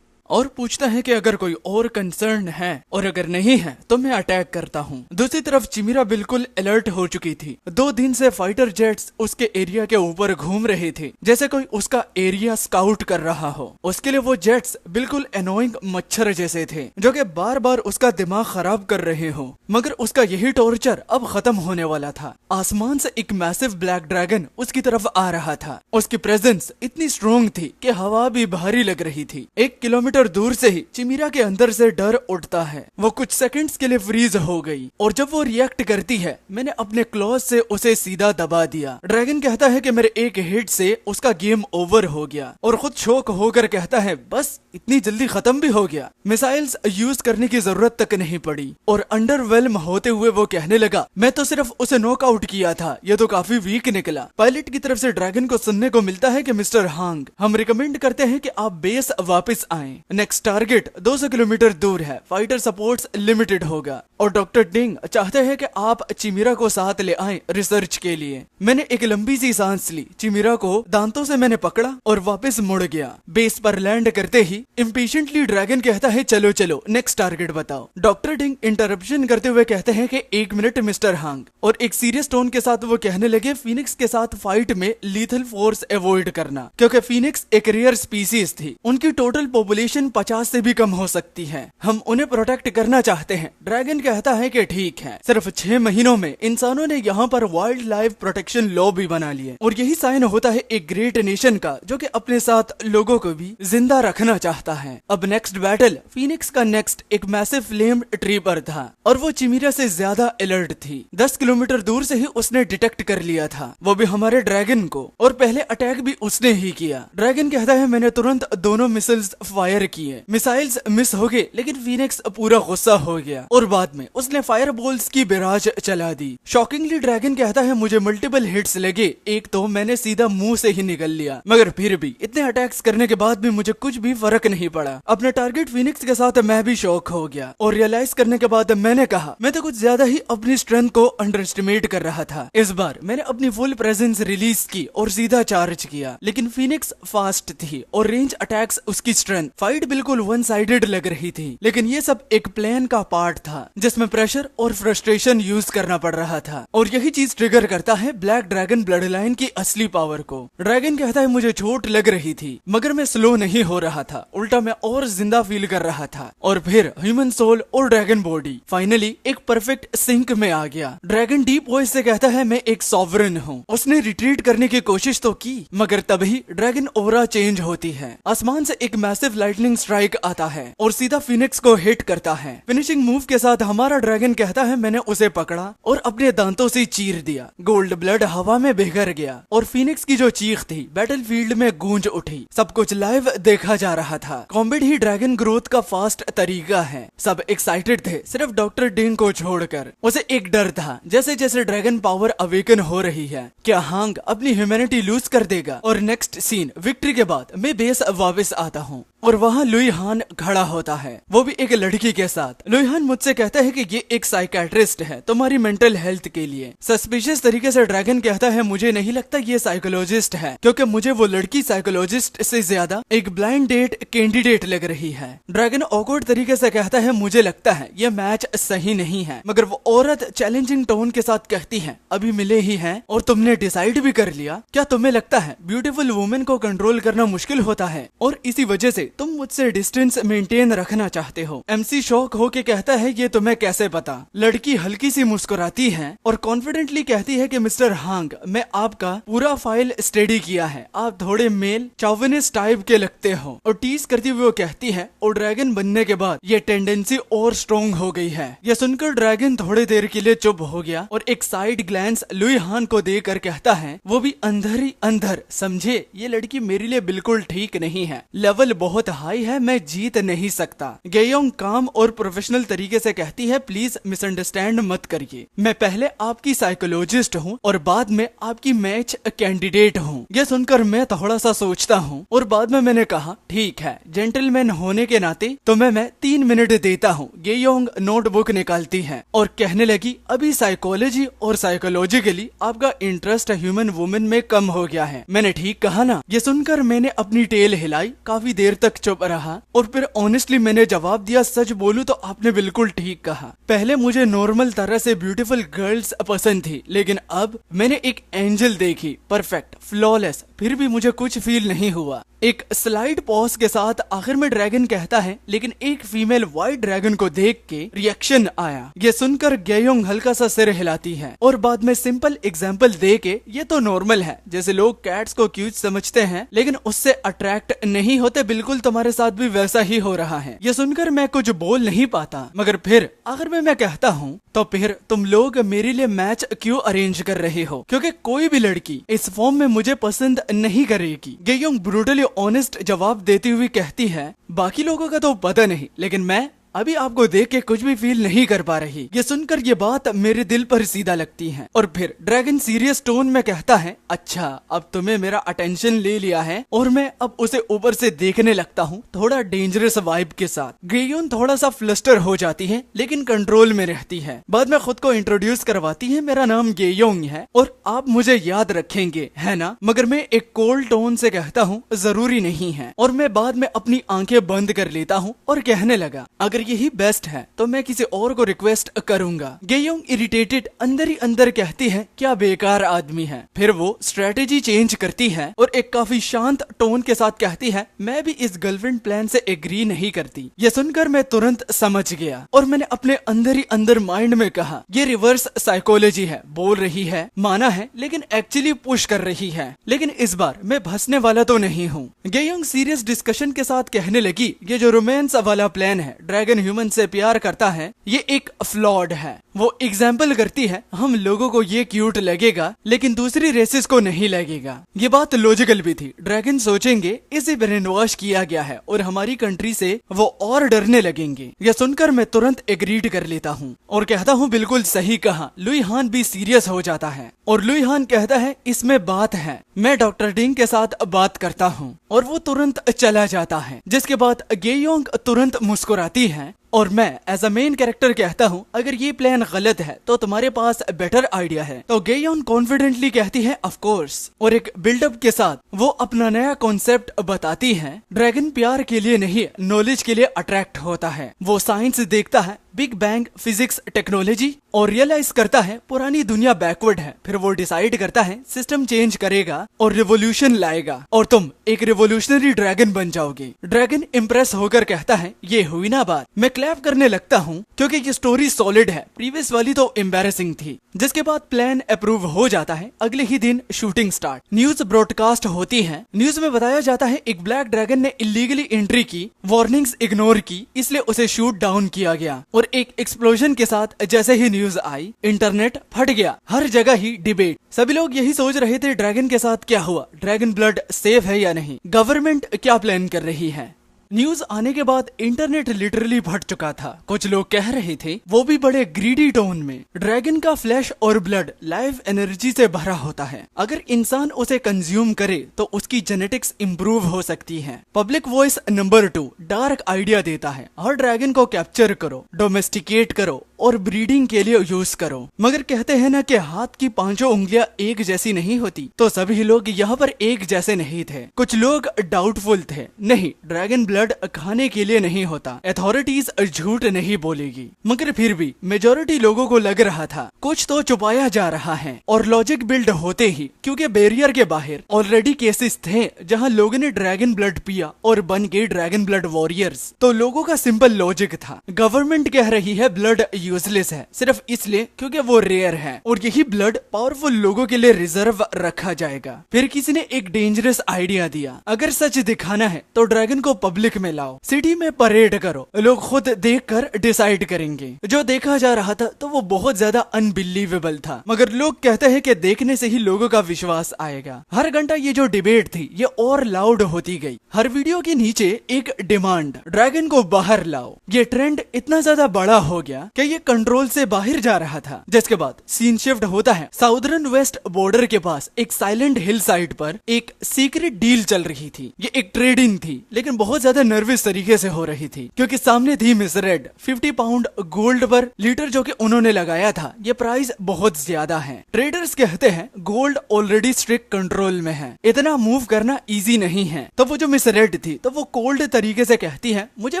और पूछता है कि अगर कोई और कंसर्न है, और अगर नहीं है तो मैं अटैक करता हूँ। दूसरी तरफ चिमीरा बिल्कुल अलर्ट हो चुकी थी। 2 दिन से फाइटर जेट्स उसके एरिया के ऊपर घूम रहे थे, जैसे कोई उसका एरिया स्काउट कर रहा हो। उसके लिए वो जेट्स बिल्कुल एनोइंग मच्छर जैसे थे, जो कि बार बार उसका दिमाग खराब कर रहे हो। मगर उसका यही टॉर्चर अब खत्म होने वाला था। आसमान से एक मैसिव ब्लैक ड्रैगन उसकी तरफ आ रहा था। उसकी प्रेजेंस इतनी स्ट्रॉन्ग थी कि हवा भी भारी लग रही थी। 1 किलोमीटर दूर से ही चिमीरा के अंदर से डर उठता है। वो कुछ सेकंड्स के लिए फ्रीज हो गई, और जब वो रिएक्ट करती है, मैंने अपने क्लॉज से उसे सीधा दबा दिया। ड्रैगन कहता है कि मेरे एक हिट से उसका गेम ओवर हो गया, और खुद शॉक होकर कहता है बस इतनी जल्दी खत्म भी हो गया। मिसाइल्स यूज करने की जरूरत तक नहीं पड़ी, और अंडरवेल्म होते हुए वो कहने लगा, मैं तो सिर्फ उसे नॉकआउट किया था, ये तो काफी वीक निकला। पायलट की तरफ से ड्रैगन को सुनने को मिलता है कि मिस्टर हांग, हम रिकमेंड करते हैं कि आप बेस वापस आएं। नेक्स्ट टारगेट 200 किलोमीटर दूर है, फाइटर सपोर्ट्स लिमिटेड होगा, और डॉक्टर डिंग चाहते हैं कि आप चिमीरा को साथ ले आएं रिसर्च के लिए। मैंने एक लंबी सी सांस ली, चिमीरा को दांतों से मैंने पकड़ा और वापस मुड़ गया। बेस पर लैंड करते ही इम्पेशेंटली ड्रैगन कहता है चलो चलो नेक्स्ट टारगेट बताओ। डॉक्टर डिंग इंटरप्शन करते हुए कहते हैं कि 1 मिनट मिस्टर हांग, और एक सीरियस टोन के साथ वो कहने लगे, फीनिक्स के साथ फाइट में लीथल फोर्स अवॉइड करना, क्योंकि फीनिक्स एक रेयर स्पीसीज थी। उनकी टोटल पॉपुलेशन 50 से भी कम हो सकती है। हम उन्हें प्रोटेक्ट करना चाहते हैं। ड्रैगन कहता है कि ठीक है। सिर्फ 6 महीनों में इंसानों ने यहाँ पर वाइल्ड लाइफ प्रोटेक्शन लॉ भी बना लिए, और यही साइन होता है एक ग्रेट नेशन का, जो कि अपने साथ लोगों को भी जिंदा रखना चाहता है। अब नेक्स्ट बैटल फीनिक्स का नेक्स्ट एक मैसिव फ्लेम ट्रीपर था, और वो चिमीरा से ज्यादा अलर्ट थी। 10 किलोमीटर दूर से ही उसने डिटेक्ट कर लिया था, वो भी हमारे ड्रैगन को, और पहले अटैक भी उसने ही किया। ड्रैगन कहता है मैंने तुरंत दोनों मिसाइल्स फायर किए। मिसाइल्स मिस हो गए, लेकिन फीनिक्स पूरा गुस्सा हो गया, और बाद में उसने फायर बॉल्स की बैराज चला दी। शॉकिंगली ड्रैगन कहता है मुझे मल्टीपल हिट्स लगे, एक तो मैंने सीधा मुंह से ही निकल लिया, मगर फिर भी इतने अटैक्स करने के बाद भी मुझे कुछ भी फर्क नहीं पड़ा। अपने टारगेट फीनिक्स के साथ मैं भी शॉक हो गया, और रियलाइज करने के बाद मैंने कहा मैं तो कुछ ज्यादा ही अपनी स्ट्रेंथ को अंडर एस्टिमेट कर रहा था। इस बार मैंने अपनी फुल प्रेजेंस रिलीज की और सीधा चार्ज किया, लेकिन फीनिक्स फास्ट थी और रेंज अटैक्स उसकी स्ट्रेंथ। फाइट बिल्कुल वन साइडेड लग रही थी, लेकिन ये सब एक प्लान का पार्ट था, जिसमें प्रेशर और फ्रस्ट्रेशन यूज करना पड़ रहा था, और यही चीज ट्रिगर करता है ब्लैक ड्रैगन ब्लड लाइन की असली पावर को। ड्रैगन कहता है मुझे चोट लग रही थी, मगर मैं स्लो नहीं हो रहा था, उल्टा मैं और जिंदा फील कर रहा था। और फिर ह्यूमन सोल और ड्रैगन बॉडी फाइनली एक परफेक्ट सिंक में आ गया। ड्रैगन डीप वॉइस से कहता है मैं एक सॉवरन हूँ। उसने रिट्रीट करने की कोशिश तो की, मगर तभी ड्रैगन ओरा चेंज होती है। आसमान से एक मैसिव लाइटनिंग स्ट्राइक आता है और सीधा फीनिक्स को हिट करता है। फिनिशिंग मूव के साथ हमारा ड्रैगन कहता है मैंने उसे पकड़ा और अपने दांतों से चीर दिया। गोल्ड ब्लड हवा में बिखर गया, और फीनिक्स की जो चीख थी बैटलफील्ड में गूंज उठी। सब कुछ लाइव देखा जा रहा था। कॉम्बैट ही ड्रैगन ग्रोथ का फास्ट तरीका है। सब एक्साइटेड थे, सिर्फ डॉक्टर डिंग को छोड़कर। उसे एक डर था, जैसे जैसे ड्रैगन पावर अवेकन हो रही है, क्या हांग अपनी ह्यूमैनिटी लूज कर देगा। और नेक्स्ट सीन विक्ट्री के बाद मैं बेस वापस आता हूँ, और वहाँ वहाँ लुई हान खड़ा होता है, वो भी एक लड़की के साथ। लुई हान मुझसे कहता है कि ये एक साइकेट्रिस्ट है तुम्हारी मेंटल हेल्थ के लिए। सस्पिशियस तरीके से ड्रैगन कहता है मुझे नहीं लगता ये साइकोलॉजिस्ट है, क्योंकि मुझे वो लड़की साइकोलॉजिस्ट से ज्यादा एक ब्लाइंड डेट कैंडिडेट लग रही है। ड्रैगन ऑकवर्ड तरीके से कहता है मुझे लगता है ये मैच सही नहीं है, मगर वो औरत चैलेंजिंग टोन के साथ कहती है अभी मिले ही हैं और तुमने डिसाइड भी कर लिया। क्या तुम्हें लगता है ब्यूटीफुल वुमेन को कंट्रोल करना मुश्किल होता है और इसी वजह से तुम मुझसे डिस्टेंस मेंटेन रखना चाहते हो? एमसी शॉक होके कहता है ये तुम्हें कैसे पता? लड़की हल्की सी मुस्कुराती है और कॉन्फिडेंटली कहती है कि मिस्टर हांग मैं आपका पूरा फाइल स्टडी किया है, आप थोड़े मेल चॉविनिस्ट टाइप के लगते हो। और टीज करती हुई वो कहती है और ड्रैगन बनने के बाद ये टेंडेंसी और स्ट्रॉन्ग हो गई है। यह सुनकर ड्रैगन थोड़ी देर के लिए चुप हो गया और एक साइड ग्लैंस लुई हान को देकर कहता है वो भी अंदर ही अंदर समझे ये लड़की मेरे लिए बिल्कुल ठीक नहीं है, लेवल बहुत हाई है, मैं जीत नहीं सकता। गेयोंग काम और प्रोफेशनल तरीके से कहती है प्लीज मिसअंडरस्टैंड मत करिए, मैं पहले आपकी साइकोलॉजिस्ट हूँ और बाद में आपकी मैच कैंडिडेट हूँ। यह सुनकर मैं थोड़ा सा सोचता हूँ और बाद में मैंने कहा ठीक है, जेंटलमैन होने के नाते तुम्हें मैं 3 मिनट देता हूँ। गेयोंग नोटबुक निकालती है और कहने लगी अभी साइकोलॉजी और साइकोलॉजिकली आपका इंटरेस्ट ह्यूमन वुमेन में कम हो गया है। मैंने ठीक कहा ना? ये सुनकर मैंने अपनी टेल हिलाई, काफी देर तक चुप रहा और फिर ऑनेस्टली मैंने जवाब दिया सच बोलूं तो आपने बिल्कुल ठीक कहा। पहले मुझे नॉर्मल तरह से ब्यूटीफुल गर्ल्स पसंद थी, लेकिन अब मैंने एक एंजल देखी, परफेक्ट फ्लॉलेस, फिर भी मुझे कुछ फील नहीं हुआ। एक स्लाइड पॉज के साथ आखिर में ड्रैगन कहता है लेकिन एक फीमेल व्हाइट ड्रैगन को देख के रिएक्शन आया। ये सुनकर गेयोंग हल्का सा सिर हिलाती है और बाद में सिंपल एग्जांपल दे के ये तो नॉर्मल है, जैसे लोग कैट्स को क्यूट समझते हैं लेकिन उससे अट्रैक्ट नहीं होते, बिल्कुल तुम्हारे साथ भी वैसा ही हो रहा है। ये सुनकर मैं कुछ बोल नहीं पाता, मगर फिर आखिर में मैं कहता हूँ तो फिर तुम लोग मेरे लिए मैच क्यों अरेंज कर रहे हो, क्योंकि कोई भी लड़की इस फॉर्म में मुझे पसंद नहीं करेगी। गेयोंग ब्रूटली ऑनेस्ट जवाब देती हुई कहती है बाकी लोगों का तो पता नहीं, लेकिन मैं अभी आपको देख के कुछ भी फील नहीं कर पा रही। ये सुनकर ये बात मेरे दिल पर सीधा लगती है और फिर ड्रैगन सीरियस टोन में कहता है अच्छा अब तुम्हें मेरा अटेंशन ले लिया है और मैं अब उसे ऊपर से देखने लगता हूँ थोड़ा डेंजरस वाइब के साथ। गेयोन थोड़ा सा फ्लस्टर हो जाती है लेकिन कंट्रोल में रहती है। बाद में खुद को इंट्रोड्यूस करवाती है, मेरा नाम गेयोंग है और आप मुझे याद रखेंगे है ना? मगर मैं एक कोल्ड टोन से कहता हूँ जरूरी नहीं है और मैं बाद में अपनी आंखें बंद कर लेता हूँ और कहने लगा अगर यही बेस्ट है तो मैं किसी और को रिक्वेस्ट करूंगा। गेयोंग इरिटेटेड अंदर ही अंदर कहती है क्या बेकार आदमी है। फिर वो स्ट्रेटेजी चेंज करती है और एक काफी शांत टोन के साथ कहती है मैं भी इस गर्लफ्रेंड प्लान से एग्री नहीं करती। ये सुनकर मैं तुरंत समझ गया और मैंने अपने अंदर ही अंदर माइंड में कहा ये रिवर्स साइकोलॉजी है, बोल रही है माना है लेकिन एक्चुअली पुश कर रही है। लेकिन इस बार मैं भसने वाला तो नहीं हूँ। गेयोंग सीरियस डिस्कशन के साथ कहने लगी ये जो रोमांस वाला प्लान है, ड्रैगन ह्यूमन से प्यार करता है, ये एक फ्लॉड है। वो एग्जाम्पल करती है हम लोगों को ये क्यूट लगेगा लेकिन दूसरी रेसेस को नहीं लगेगा। ये बात लॉजिकल भी थी, ड्रैगन सोचेंगे इसे ब्रेन वॉश किया गया है और हमारी कंट्री से वो और डरने लगेंगे। यह सुनकर मैं तुरंत एग्रीड कर लेता हूँ और कहता हूँ बिल्कुल सही कहा। लुई हान भी सीरियस हो जाता है और लुई हान कहता है इसमें बात है, मैं डॉक्टर डिंग के साथ बात करता हूँ और वो तुरंत चला जाता है। जिसके बाद गेयोंग तुरंत मुस्कुराती है और मैं एज अ मेन कैरेक्टर कहता हूँ अगर ये प्लान गलत है तो तुम्हारे पास बेटर आइडिया है। तो गेयोन कॉन्फिडेंटली कहती है ऑफ कोर्स और एक बिल्डअप के साथ वो अपना नया कॉन्सेप्ट बताती है। ड्रैगन प्यार के लिए नहीं नॉलेज के लिए अट्रैक्ट होता है। वो साइंस देखता है, बिग बैंग, फिजिक्स, टेक्नोलॉजी और रियलाइज करता है पुरानी दुनिया बैकवर्ड है। फिर वो डिसाइड करता है सिस्टम चेंज करेगा और रिवोल्यूशन लाएगा और तुम एक रिवोल्यूशनरी ड्रैगन बन जाओगे। ड्रैगन इम्प्रेस होकर कहता है ये हुई ना बात। मैं क्लैप करने लगता हूँ क्योंकि ये स्टोरी सॉलिड है, प्रीवियस वाली तो एम्बैरेसिंग थी। जिसके बाद प्लान अप्रूव हो जाता है। अगले ही दिन शूटिंग स्टार्ट, न्यूज ब्रॉडकास्ट होती है। न्यूज में बताया जाता है एक ब्लैक ड्रैगन ने इलीगली एंट्री की, वार्निंग्स इग्नोर की, इसलिए उसे शूट डाउन किया गया। और एक एक्सप्लोजन के साथ जैसे ही न्यूज आई इंटरनेट फट गया, हर जगह ही डिबेट। सभी लोग यही सोच रहे थे ड्रैगन के साथ क्या हुआ, ड्रैगन ब्लड सेफ है या नहीं, गवर्नमेंट क्या प्लान कर रही है। न्यूज आने के बाद इंटरनेट लिटरली फट चुका था। कुछ लोग कह रहे थे, वो भी बड़े ग्रीडी टोन में, ड्रैगन का फ्लैश और ब्लड लाइफ एनर्जी से भरा होता है। अगर इंसान उसे कंज्यूम करे तो उसकी जेनेटिक्स इंप्रूव हो सकती है। Public voice number 2 dark idea देता है, हर ड्रैगन को कैप्चर करो, डोमेस्टिकेट करो और ब्रीडिंग के लिए यूज करो। मगर कहते हैं ना कि हाथ की पांचों उंगलियां एक जैसी नहीं होती, तो सभी लोग यहाँ पर एक जैसे नहीं थे। कुछ लोग डाउटफुल थे, नहीं ड्रैगन ब्लड खाने के लिए नहीं होता, अथॉरिटीज झूठ नहीं बोलेगी। मगर फिर भी मेजोरिटी लोगों को लग रहा था कुछ तो छुपाया जा रहा है। और लॉजिक बिल्ड होते ही, क्योंकि बैरियर के बाहर ऑलरेडी केसेस थे जहां लोगों ने ड्रैगन ब्लड पिया और बन गए ड्रैगन ब्लड वॉरियर्स। तो लोगों का सिंपल लॉजिक था, गवर्नमेंट कह रही है ब्लड यूजलेस है सिर्फ इसलिए क्योंकि वो रेयर है और यही ब्लड पावरफुल लोगों के लिए रिजर्व रखा जाएगा। फिर किसी ने एक डेंजरस आइडिया दिया, अगर सच दिखाना है तो ड्रैगन को पब्लिक में लाओ, सिटी में परेड करो, लोग खुद देखकर डिसाइड करेंगे। जो देखा जा रहा था तो वो बहुत ज्यादा अनबिलीवेबल था, मगर लोग कहते हैं कि देखने से ही लोगों का विश्वास आएगा। हर घंटा ये जो डिबेट थी ये और लाउड होती गई। हर वीडियो के नीचे एक डिमांड, ड्रैगन को बाहर लाओ। ये ट्रेंड इतना ज्यादा बड़ा हो गया कि ये कंट्रोल से बाहर जा रहा था। जिसके बाद सीन शिफ्ट होता है साउदर्न वेस्ट बॉर्डर के पास एक साइलेंट हिल साइड पर एक सीक्रेट डील चल रही थी। ये एक ट्रेडिंग थी, लेकिन बहुत ज्यादा नर्वस तरीके से हो रही थी, क्योंकि सामने थी मिस रेड 50 पाउंड गोल्ड पर लीटर जो कि उन्होंने लगाया था। ये प्राइस बहुत ज्यादा है। ट्रेडर्स कहते हैं गोल्ड ऑलरेडी स्ट्रिक्ट कंट्रोल में है, इतना मूव करना इजी नहीं है। तो वो जो मिस रेड थी तो वो कोल्ड तरीके से कहती है, मुझे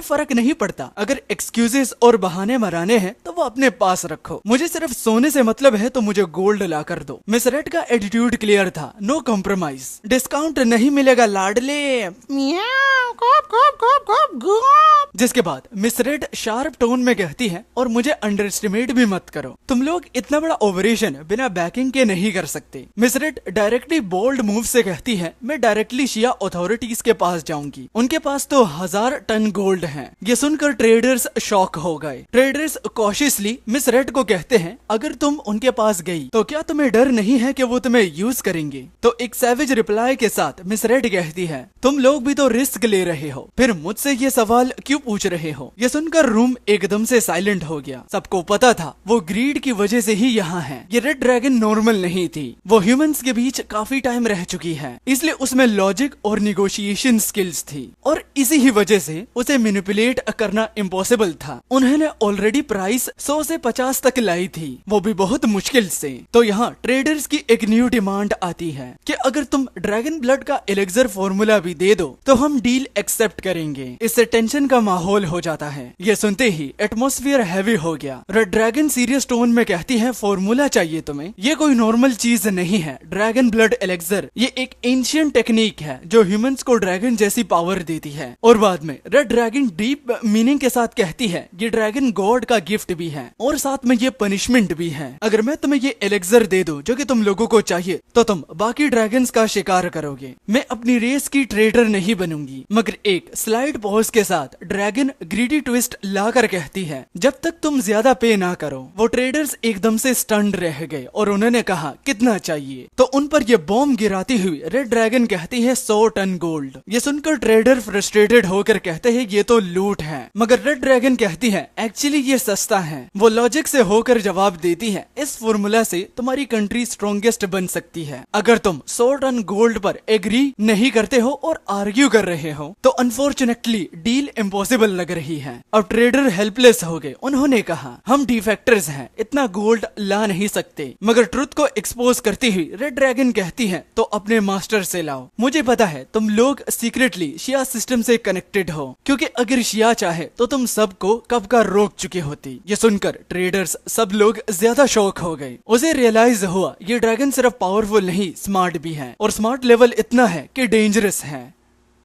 फर्क नहीं पड़ता, अगर एक्सक्यूजेस और बहाने मराने हैं तो वो अपने पास रखो, मुझे सिर्फ सोने से मतलब है तो मुझे गोल्ड ला कर दो। मिस रेड का एटीट्यूड क्लियर था, नो कॉम्प्रोमाइज, डिस्काउंट नहीं मिलेगा लाडले, मियाओ, कॉप कॉप कॉप कॉप कॉप। जिसके बाद मिस रेड शार्प टोन में कहती है, और मुझे अंडरएस्टिमेट भी मत करो, तुम लोग इतना बड़ा ऑपरेशन बिना बैकिंग के नहीं कर सकते। Miss red directly bold move से कहती है, मैं डायरेक्टली शिया अथॉरिटीज के पास जाऊंगी, उनके पास तो 1000 टन गोल्ड है। ये सुनकर ट्रेडर्स शॉक हो गए। ट्रेडर्स कॉशियसली मिस रेड को कहते हैं, अगर तुम उनके पास गई तो क्या तुम्हें डर नहीं है कि वो तुम्हें यूज करेंगे? तो एक सैवेज रिप्लाई के साथ मिस रेड कहती है, तुम लोग भी तो रिस्क ले रहे हो, फिर मुझसे ये सवाल क्यों पूछ रहे हो? ये सुनकर रूम एकदम से साइलेंट हो गया। सबको पता था वो ग्रीड की वजह से ही यहाँ है। ये रेड ड्रैगन नॉर्मल नहीं थी, वो ह्यूमंस के बीच काफी टाइम रह चुकी है, इसलिए उसमें लॉजिक और निगोशिएशन स्किल्स थी, और इसी ही वजह से उसे मैनिपुलेट करना इम्पॉसिबल था। उन्होंने ऑलरेडी प्राइस 100 से 50 तक लाई थी, वो भी बहुत मुश्किल से। तो यहाँ ट्रेडर्स की एक न्यू डिमांड आती है कि अगर तुम ड्रैगन ब्लड का एलेक्सर फॉर्मूला भी दे दो तो हम डील एक्सेप्ट करेंगे। इससे टेंशन का माहौल हो जाता है। ये सुनते ही एटमॉस्फेयर हैवी हो गया। रेड ड्रैगन सीरियस टोन में कहती है, फॉर्मूला चाहिए तुम्हें? ये कोई नॉर्मल चीज नहीं है, ड्रैगन ब्लड एलेक्सर ये एक एंशिएंट टेक्निक है जो ह्यूमंस को ड्रैगन जैसी पावर देती है। और बाद में रेड ड्रैगन डीप मीनिंग के साथ कहती है, ये ड्रैगन गॉड का गिफ्ट भी है और साथ में ये पनिशमेंट भी है। अगर मैं तुम्हें ये एलेक्सर दे दूं जो कि तुम लोगों को चाहिए, तो तुम बाकी ड्रैगन्स का शिकार करोगे। मैं अपनी रेस की ट्रेडर नहीं बनूंगी। मगर एक स्लाइड पॉज के साथ ड्रैगन ग्रीडी ट्विस्ट लाकर कहती है, जब तक तुम ज्यादा पे ना करो। वो ट्रेडर्स एकदम से स्टन्ड रह गए और उन्होंने कहा, कितना चाहिए? तो उन पर ये बॉम्ब गिराती हुई रेड ड्रैगन कहती है, 100 टन गोल्ड। ये सुनकर ट्रेडर फ्रस्ट्रेटेड होकर कहते हैं, ये तो लूट है। मगर रेड ड्रैगन कहती है, एक्चुअली ये सस्ता है। वो लॉजिक से होकर जवाब देती है, इस फॉर्मूला से तुम्हारी कंट्री स्ट्रॉन्गेस्ट बन सकती है। अगर तुम 100 टन गोल्ड पर एग्री नहीं करते हो और आर्ग्यू कर रहे हो तो अनफॉर्चुनेटली डील इम्पॉसिबल लग रही है। अब ट्रेडर हेल्पलेस हो गए। उन्होंने कहा, हम डिफेक्टर्स हैं, इतना गोल्ड ला नहीं सकते। मगर ट्रुथ को एक्सपोज करती हुई रेड ड्रैगन कहती है, तो अपने मास्टर से लाओ। मुझे पता है तुम लोग सीक्रेटली शिया सिस्टम से कनेक्टेड हो, क्योंकि अगर शिया चाहे तो तुम सबको कब का रोक चुके होती। ये सुनकर ट्रेडर्स सब लोग ज्यादा शॉक हो गए। उसे रियलाइज हुआ ये ड्रैगन सिर्फ पावरफुल नहीं, स्मार्ट भी है, और स्मार्ट लेवल इतना है कि डेंजरस है।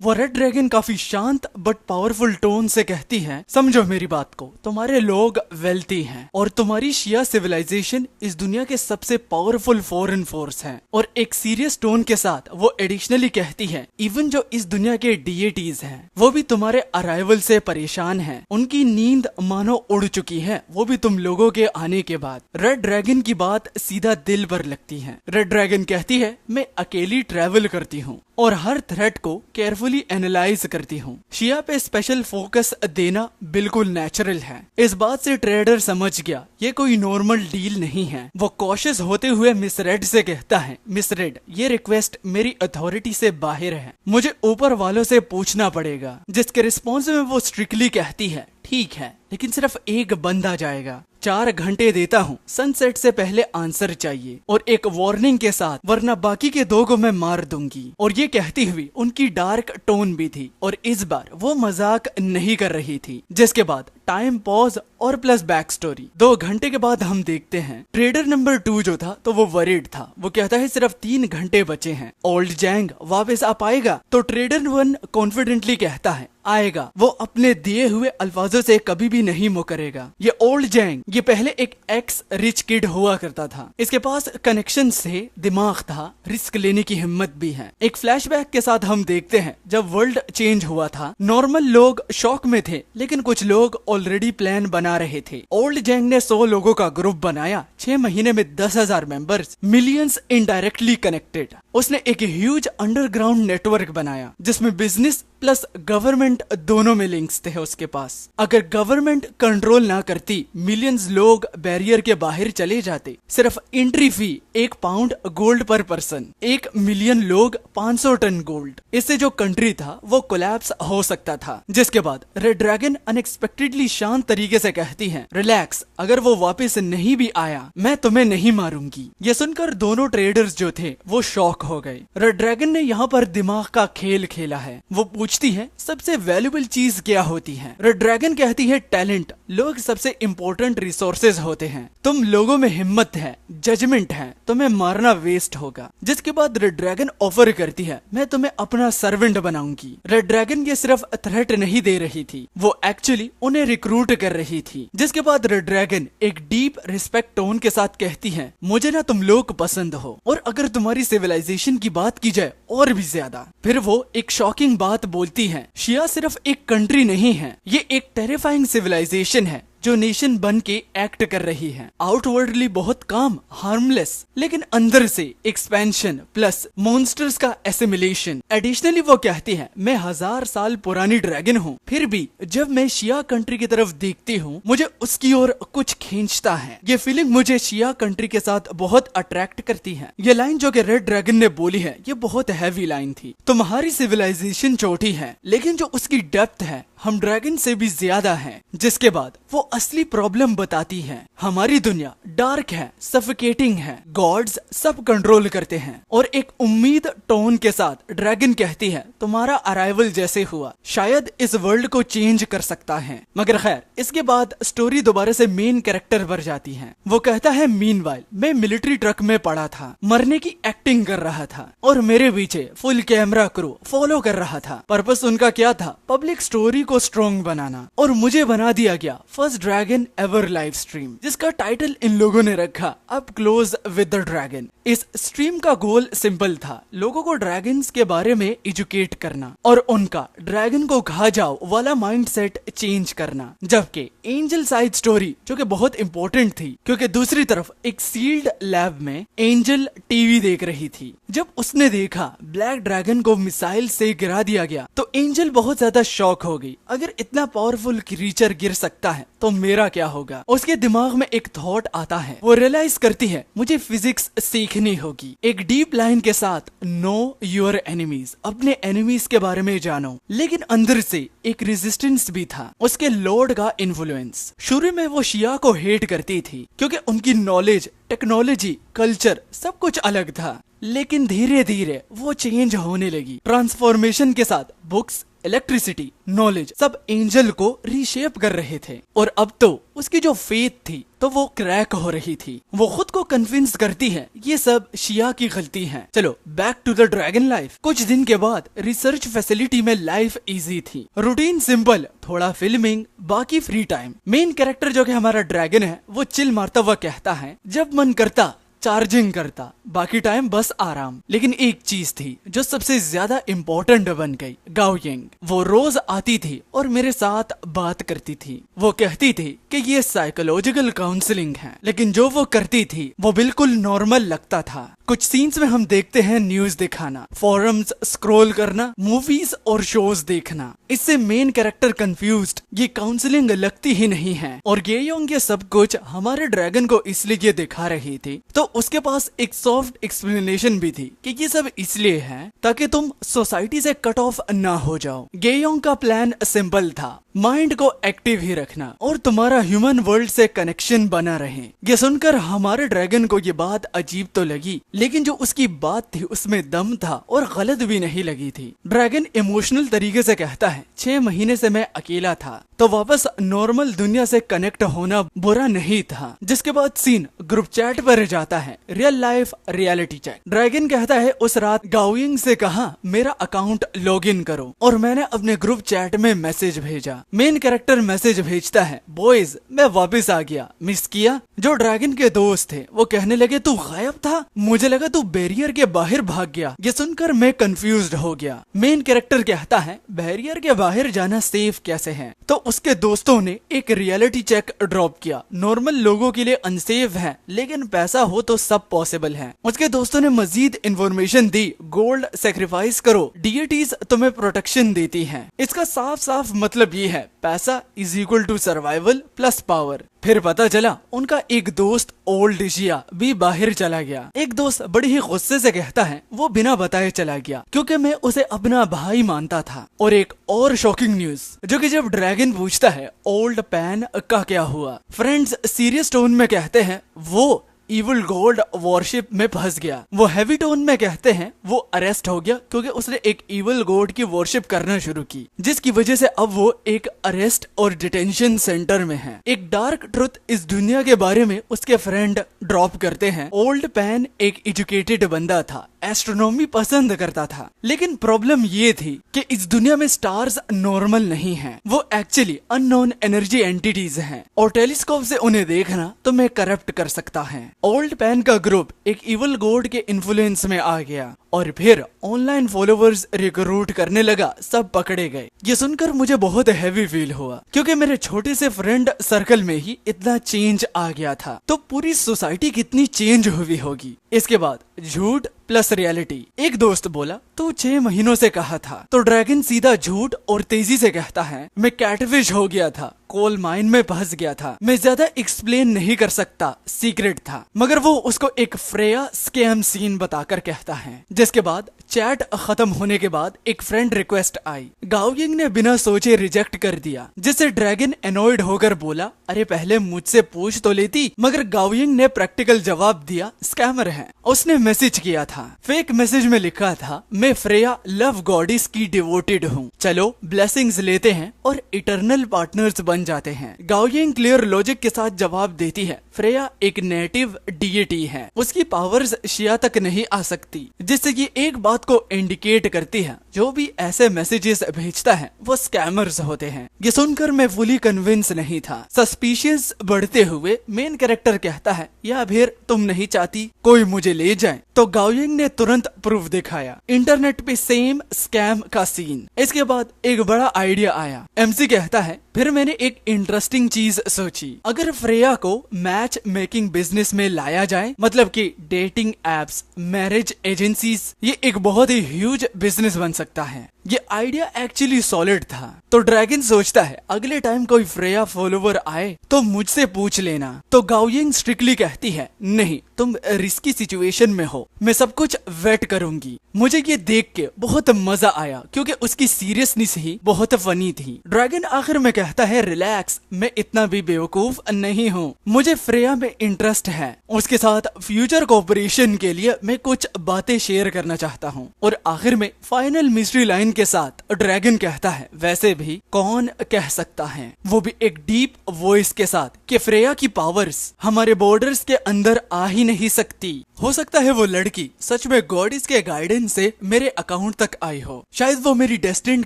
वो रेड ड्रैगन काफी शांत बट पावरफुल टोन से कहती है, समझो मेरी बात को, तुम्हारे लोग वेल्थी हैं और तुम्हारी शिया सिविलाइजेशन इस दुनिया के सबसे पावरफुल फॉरेन फोर्स है। और एक सीरियस टोन के साथ वो एडिशनली कहती है, इवन जो इस दुनिया के डीएटीज हैं वो भी तुम्हारे अराइवल से परेशान हैं, उनकी नींद मानो उड़ चुकी है, वो भी तुम लोगों के आने के बाद। रेड ड्रैगन की बात सीधा दिल पर लगती है। रेड ड्रैगन कहती है, मैं अकेली ट्रैवल करती हूँ, और हर थ्रेट को केयरफुली एनालाइज करती हूँ। शिया पे स्पेशल फोकस देना बिल्कुल नेचुरल है। इस बात से ट्रेडर समझ गया ये कोई नॉर्मल डील नहीं है। वो कॉशियस होते हुए मिस रेड से कहता है, मिस रेड, ये रिक्वेस्ट मेरी अथॉरिटी से बाहर है, मुझे ऊपर वालों से पूछना पड़ेगा। जिसके रिस्पॉन्स में वो स्ट्रिक्टली कहती है, ठीक है, लेकिन सिर्फ एक बंदा जाएगा। 4 घंटे देता हूँ, सनसेट से पहले आंसर चाहिए और एक वार्निंग के साथ, वरना बाकी के 2 को मैं मार दूंगी। और ये कहती हुई उनकी डार्क टोन भी थी और इस बार वो मजाक नहीं कर रही थी। जिसके बाद टाइम पॉज और प्लस बैक स्टोरी। 2 घंटे के बाद हम देखते हैं ट्रेडर नंबर 2 जो था तो वो वरीड था। वो कहता है सिर्फ 3 घंटे बचे हैं, ओल्ड जैंग वापस आ पाएगा? तो ट्रेडर 1 कॉन्फिडेंटली कहता है, आएगा। वो अपने दिए हुए अल्फाजों से कभी भी नहीं मुकरेगा। ये ओल्ड जैंग ये पहले एक एक्स रिच किड हुआ करता था। इसके पास कनेक्शन से दिमाग था, रिस्क लेने की हिम्मत भी है। एक फ्लैशबैक के साथ हम देखते हैं जब वर्ल्ड चेंज हुआ था। नॉर्मल लोग शॉक में थे, लेकिन कुछ लोग ऑलरेडी प्लान बना रहे थे। ओल्ड जैंग ने 100 लोगों का ग्रुप बनाया, 6 महीने में 10,000 मेंबर्स, मिलियंस इनडायरेक्टली कनेक्टेड। उसने एक ह्यूज अंडरग्राउंड नेटवर्क बनाया जिसमें बिजनेस प्लस गवर्नमेंट दोनों में लिंक्स थे उसके पास। अगर गवर्नमेंट कंट्रोल ना करती, मिलियंस लोग बैरियर के बाहर चले जाते। सिर्फ एंट्री फी 1 पाउंड गोल्ड पर पर्सन, 1 मिलियन लोग 500 टन गोल्ड। इससे जो कंट्री था वो कोलैप्स हो सकता था। जिसके बाद रेड ड्रैगन अनएक्सपेक्टेडली शांत तरीके से कहती है, रिलैक्स, अगर वो वापस नहीं भी आया मैं तुम्हें नहीं मारूंगी। ये सुनकर दोनों ट्रेडर्स जो थे वो शॉक हो गए। रेड ड्रैगन ने यहाँ पर दिमाग का खेल खेला है। वो पूछती है, सबसे वैल्यूएबल चीज क्या होती है? रेड ड्रैगन कहती है, टैलेंट। लोग सबसे इम्पोर्टेंट रिसोर्सेज होते हैं। तुम लोगों में हिम्मत है, जजमेंट है, तुम्हें मारना वेस्ट होगा। जिसके बाद रेड ड्रैगन ऑफर करती है, मैं तुम्हें अपना सर्वेंट बनाऊंगी। रेड ड्रैगन ये सिर्फ थ्रेट नहीं दे रही थी, वो एक्चुअली उन्हें रिक्रूट कर रही थी। जिसके बाद रेड ड्रैगन एक डीप रिस्पेक्ट टोन के साथ कहती है, मुझे ना तुम लोग पसंद हो, और अगर तुम्हारी सिविलाइजेशन की बात की जाए और भी ज्यादा। फिर वो एक शॉकिंग बात बोलती है, शिया सिर्फ एक कंट्री नहीं है, ये एक टेरिफाइंग सिविलाइजेशन है जो नेशन बन के एक्ट कर रही है। आउटवर्डली बहुत काम, हार्मलेस, लेकिन अंदर से एक्सपेंशन प्लस मॉन्स्टर्स का एसिमिलेशन। एडिशनली वो कहती है, मैं 1000 साल पुरानी ड्रैगन हूँ, फिर भी जब मैं शिया कंट्री की तरफ देखती हूँ मुझे उसकी ओर कुछ खींचता है। ये फीलिंग मुझे शिया कंट्री के साथ बहुत अट्रैक्ट करती है। ये लाइन जो कि रेड ड्रैगन ने बोली है ये बहुत हैवी लाइन थी। तुम्हारी सिविलाइजेशन छोटी है, लेकिन जो उसकी डेप्थ है हम ड्रैगन से भी ज्यादा हैं। जिसके बाद वो असली प्रॉब्लम बताती है, हमारी दुनिया डार्क है, सफोकेटिंग है, गॉड्स सब कंट्रोल करते हैं। और एक उम्मीद टोन के साथ ड्रैगन कहती है, तुम्हारा अराइवल जैसे हुआ शायद इस वर्ल्ड को चेंज कर सकता है। मगर खैर, इसके बाद स्टोरी दोबारा से मेन कैरेक्टर पर जाती है। वो कहता है, मीनवाइल मैं मिलिट्री ट्रक में पड़ा था, मरने की एक्टिंग कर रहा था और मेरे पीछे फुल कैमरा क्रू फॉलो कर रहा था। पर्पस उनका क्या था? पब्लिक स्टोरी को स्ट्रॉन्ग बनाना। और मुझे बना दिया गया first dragon ever live stream, जिसका टाइटल इन लोगों ने रखा up close with the dragon. इस स्ट्रीम का गोल सिंपल था, लोगों को ड्रैगन्स के बारे में एजुकेट करना और उनका ड्रैगन को खा जाओ वाला माइंडसेट चेंज करना। जबकि एंजल साइड स्टोरी जो कि बहुत इंपॉर्टेंट थी, क्योंकि दूसरी तरफ एक सील्ड लैब में एंजल टीवी देख रही थी। जब उसने देखा ब्लैक ड्रैगन को मिसाइल से गिरा दिया गया तो एंजल बहुत ज्यादा शॉक हो गई। अगर इतना पावरफुल क्रीचर गिर सकता है तो मेरा क्या होगा? उसके दिमाग में एक थॉट आता है, वो रियलाइज करती है मुझे फिजिक्स सीखनी होगी। एक डीप लाइन के साथ, नो योर एनिमीज, अपने एनिमीज के बारे में जानो। लेकिन अंदर से एक रेजिस्टेंस भी था, उसके लॉर्ड का इन्फ्लुएंस। शुरू में वो शिया को हेट करती थी क्योंकि उनकी नॉलेज, टेक्नोलॉजी, कल्चर सब कुछ अलग था। लेकिन धीरे धीरे वो चेंज होने लगी। ट्रांसफॉर्मेशन के साथ बुक्स, इलेक्ट्रिसिटी, नॉलेज सब एंजल को रीशेप कर रहे थे। और अब तो उसकी जो फेथ थी तो वो क्रैक हो रही थी। वो खुद को कन्विंस करती है ये सब शिया की गलती है। चलो back to the dragon life. कुछ दिन के बाद रिसर्च फैसिलिटी में लाइफ इजी थी, रूटीन सिंपल, थोड़ा फिल्मिंग, बाकी फ्री टाइम। मेन कैरेक्टर जो कि हमारा ड्रैगन है वो चिल मारता हुआ कहता है, जब मन करता चार्जिंग करता, बाकी टाइम बस आराम। लेकिन एक चीज थी जो सबसे ज्यादा इम्पोर्टेंट बन गई, गाओयिंग। वो रोज आती थी और मेरे साथ बात करती थी। वो कहती थी कि ये साइकोलॉजिकल काउंसलिंग है, लेकिन जो वो करती थी वो बिल्कुल नॉर्मल लगता था। कुछ सीन्स में हम देखते हैं न्यूज दिखाना, फोरम्स स्क्रॉल करना, मूवीज और शोज देखना। इससे मेन कैरेक्टर कंफ्यूज्ड, ये काउंसलिंग लगती ही नहीं है। और गेयोंग ये सब कुछ हमारे ड्रैगन को इसलिए दिखा रही थी, तो उसके पास एक सॉफ्ट एक्सप्लेनेशन भी थी कि ये सब इसलिए है ताकि तुम सोसाइटी से कट ऑफ ना हो जाओ। गेयोंग का प्लान सिंपल था, माइंड को एक्टिव ही रखना और तुम्हारा ह्यूमन वर्ल्ड से कनेक्शन बना रहे। ये सुनकर हमारे ड्रैगन को ये बात अजीब तो लगी, लेकिन जो उसकी बात थी उसमें दम था और गलत भी नहीं लगी थी। ड्रैगन इमोशनल तरीके से कहता है, 6 महीने से मैं अकेला था, तो वापस नॉर्मल दुनिया से कनेक्ट होना बुरा नहीं था। जिसके बाद सीन ग्रुप चैट पर जाता है, real life reality check. Dragon कहता है, उस रात गाओयिंग से कहा मेरा अकाउंट लॉग इन करो, और मैंने अपने ग्रुप चैट में मैसेज भेजा। मेन कैरेक्टर मैसेज भेजता है, बॉयज मैं वापस आ गया, मिस किया। जो ड्रैगन के दोस्त थे वो कहने लगे तू गायब था, मुझे लगा तू बैरियर के बाहर भाग गया। ये सुनकर मैं कंफ्यूज्ड हो गया। मेन कैरेक्टर कहता है, बैरियर के बाहर जाना सेफ कैसे है? तो उसके दोस्तों ने एक रियलिटी चेक ड्रॉप किया, नॉर्मल लोगों के लिए अनसेफ है, लेकिन पैसा हो तो सब पॉसिबल है। उसके दोस्तों ने मजीद इन्फॉर्मेशन दी, गोल्ड सेक्रीफाइस करो, डीएटीज तुम्हें प्रोटेक्शन देती हैं। इसका साफ साफ मतलब ये है, पैसा is equal to survival plus power. फिर पता चला उनका एक दोस्त ओल्ड जिया भी बाहर चला गया। एक दोस्त बड़ी ही गुस्से से कहता है, वो बिना बताए चला गया क्योंकि मैं उसे अपना भाई मानता था। और एक और शॉकिंग न्यूज, जो कि जब ड्रैगन पूछता है ओल्ड पैन का क्या हुआ, फ्रेंड्स सीरियस टोन में कहते हैं वो इविल गॉड वॉरशिप में फंस गया। वो हैवी टोन में कहते हैं वो अरेस्ट हो गया क्योंकि उसने एक इविल गॉड की वॉरशिप करना शुरू की, जिसकी वजह से अब वो एक अरेस्ट और डिटेंशन सेंटर में है। एक डार्क ट्रुथ इस दुनिया के बारे में उसके फ्रेंड ड्रॉप करते हैं। ओल्ड पैन एक एजुकेटेड बंदा था, एस्ट्रोनॉमी पसंद करता था, लेकिन प्रॉब्लम ये थी कि इस दुनिया में स्टार्स नॉर्मल नहीं हैं, वो एक्चुअली अननोन एनर्जी एंटिटीज हैं और टेलीस्कोप से उन्हें देखना तुम्हें करप्ट कर सकता है। ओल्ड पैन का ग्रुप एक इवल गॉड के इन्फ्लुएंस में आ गया और फिर ऑनलाइन फॉलोवर्स रिक्रूट करने लगा, सब पकड़े गए। ये सुनकर मुझे बहुत हैवी फील हुआ क्योंकि मेरे छोटे से फ्रेंड सर्कल में ही इतना चेंज आ गया था, तो पूरी सोसाइटी कितनी चेंज हुई होगी। इसके बाद झूठ प्लस रियलिटी। एक दोस्त बोला तू 6 महीनों से कहा था, तो ड्रैगन सीधा झूठ और तेजी से कहता है, मैं कैटफिश हो गया था, कोल माइन में फंस गया था, मैं ज्यादा एक्सप्लेन नहीं कर सकता, सीक्रेट था। मगर वो उसको एक फ्रेया स्कैम सीन बताकर कहता है। जिसके बाद चैट खत्म होने के बाद एक फ्रेंड रिक्वेस्ट आई, गाओयिंग ने बिना सोचे रिजेक्ट कर दिया, जिससे ड्रैगन एनॉयड होकर बोला, अरे पहले मुझसे पूछ तो लेती। मगर गाओयिंग ने प्रैक्टिकल जवाब दिया, स्कैमर है। उसने मैसेज किया था, फेक मैसेज में लिखा था, मैं फ्रेया लव गॉडिस की डिवोटेड हूँ, चलो ब्लेसिंग्स लेते हैं और इटर्नल पार्टनर्स बन जाते हैं। गाओयिंग क्लियर लॉजिक के साथ जवाब देती है, फ्रेया एक नेटिव डीएटी है, उसकी पावर्स शिया तक नहीं आ सकती, जिससे ये एक बात को इंडिकेट करती है जो भी ऐसे मैसेजेस भेजता है वो स्कैमर्स होते हैं। ये सुनकर मैं फुली कन्विंस नहीं था। सस्पिशियस बढ़ते हुए मेन कैरेक्टर कहता है, या फिर तुम नहीं चाहती कोई मुझे ले जाए? तो गाओयिंग ने तुरंत प्रूफ दिखाया, इंटरनेट पे सेम स्कैम का सीन। इसके बाद एक बड़ा आइडिया आया। एमसी कहता है, फिर मैंने एक इंटरेस्टिंग चीज सोची, अगर फ्रेया को मैच मेकिंग बिजनेस में लाया जाए, मतलब कि डेटिंग एप्स, मैरिज एजेंसीज, ये एक बहुत ही ह्यूज बिजनेस बन सकता है। ये आइडिया एक्चुअली सॉलिड था। तो ड्रैगन सोचता है, अगले टाइम कोई फ्रेया फॉलोवर आए तो मुझसे पूछ लेना। तो गाओयिंग स्ट्रिक्टली कहती है, नहीं, तुम रिस्की सिचुएशन में हो, मैं सब कुछ वेट करूंगी। मुझे ये देख के बहुत मजा आया क्योंकि उसकी सीरियसनेस ही बहुत फनी थी। ड्रैगन आखिर में कहता है, रिलैक्स, मैं इतना भी बेवकूफ नहीं हूँ, मुझे फ्रेया में इंटरेस्ट है, उसके साथ फ्यूचर कोऑपरेशन के लिए मैं कुछ बातें शेयर करना चाहता हूँ। और आखिर में फाइनल मिस्ट्री लाइन के साथ ड्रैगन कहता है, वैसे भी कौन कह सकता है, वो भी एक डीप वॉइस के साथ, कि फ्रेया की पावर्स हमारे बॉर्डर्स के अंदर आ ही नहीं सकती। हो सकता है वो लड़की सच में गॉडिस के गाइडेंस से मेरे अकाउंट तक आई हो, शायद वो मेरी डेस्टिन्ड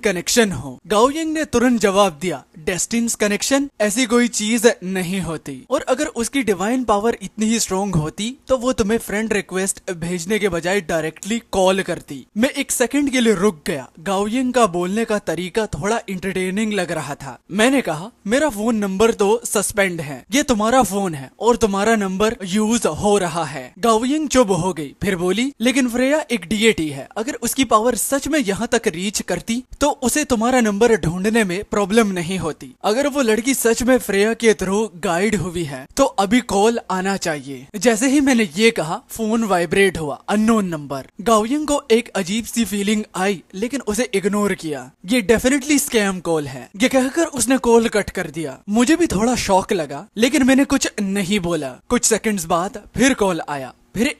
कनेक्शन हो। गाओयिंग ने तुरंत जवाब दिया, डेस्टिन्ड कनेक्शन ऐसी कोई चीज नहीं होती, और अगर उसकी डिवाइन पावर इतनी ही स्ट्रॉन्ग होती तो वो तुम्हें फ्रेंड रिक्वेस्ट भेजने के बजाय डायरेक्टली कॉल करती। मैं एक सेकंड के लिए रुक गया। गाओयिंग का बोलने का तरीका थोड़ा इंटरटेनिंग लग रहा था। मैंने कहा, मेरा फोन नंबर तो सस्पेंड है, ये तुम्हारा फोन है और तुम्हारा नंबर यूज हो रहा है। गाओयिंग गाओयिंग चुप हो गई, फिर बोली लेकिन फ्रेया एक डीएटी है, अगर उसकी पावर सच में यहाँ तक रीच करती तो उसे तुम्हारा नंबर ढूंढने में प्रॉब्लम नहीं होती। अगर वो लड़की सच में फ्रेया के थ्रू गाइड हुई है तो अभी कॉल आना चाहिए। जैसे ही मैंने ये कहा फोन वाइब्रेट हुआ, अननोन नंबर। गाओयिंग को एक अजीब सी फीलिंग आई लेकिन उसे इग्नोर किया। ये डेफिनेटली स्कैम कॉल है, ये कहकर उसने कॉल कट कर दिया। मुझे भी थोड़ा शॉक लगा लेकिन मैंने कुछ नहीं बोला। कुछ सेकंड्स बाद फिर कॉल आया, फिर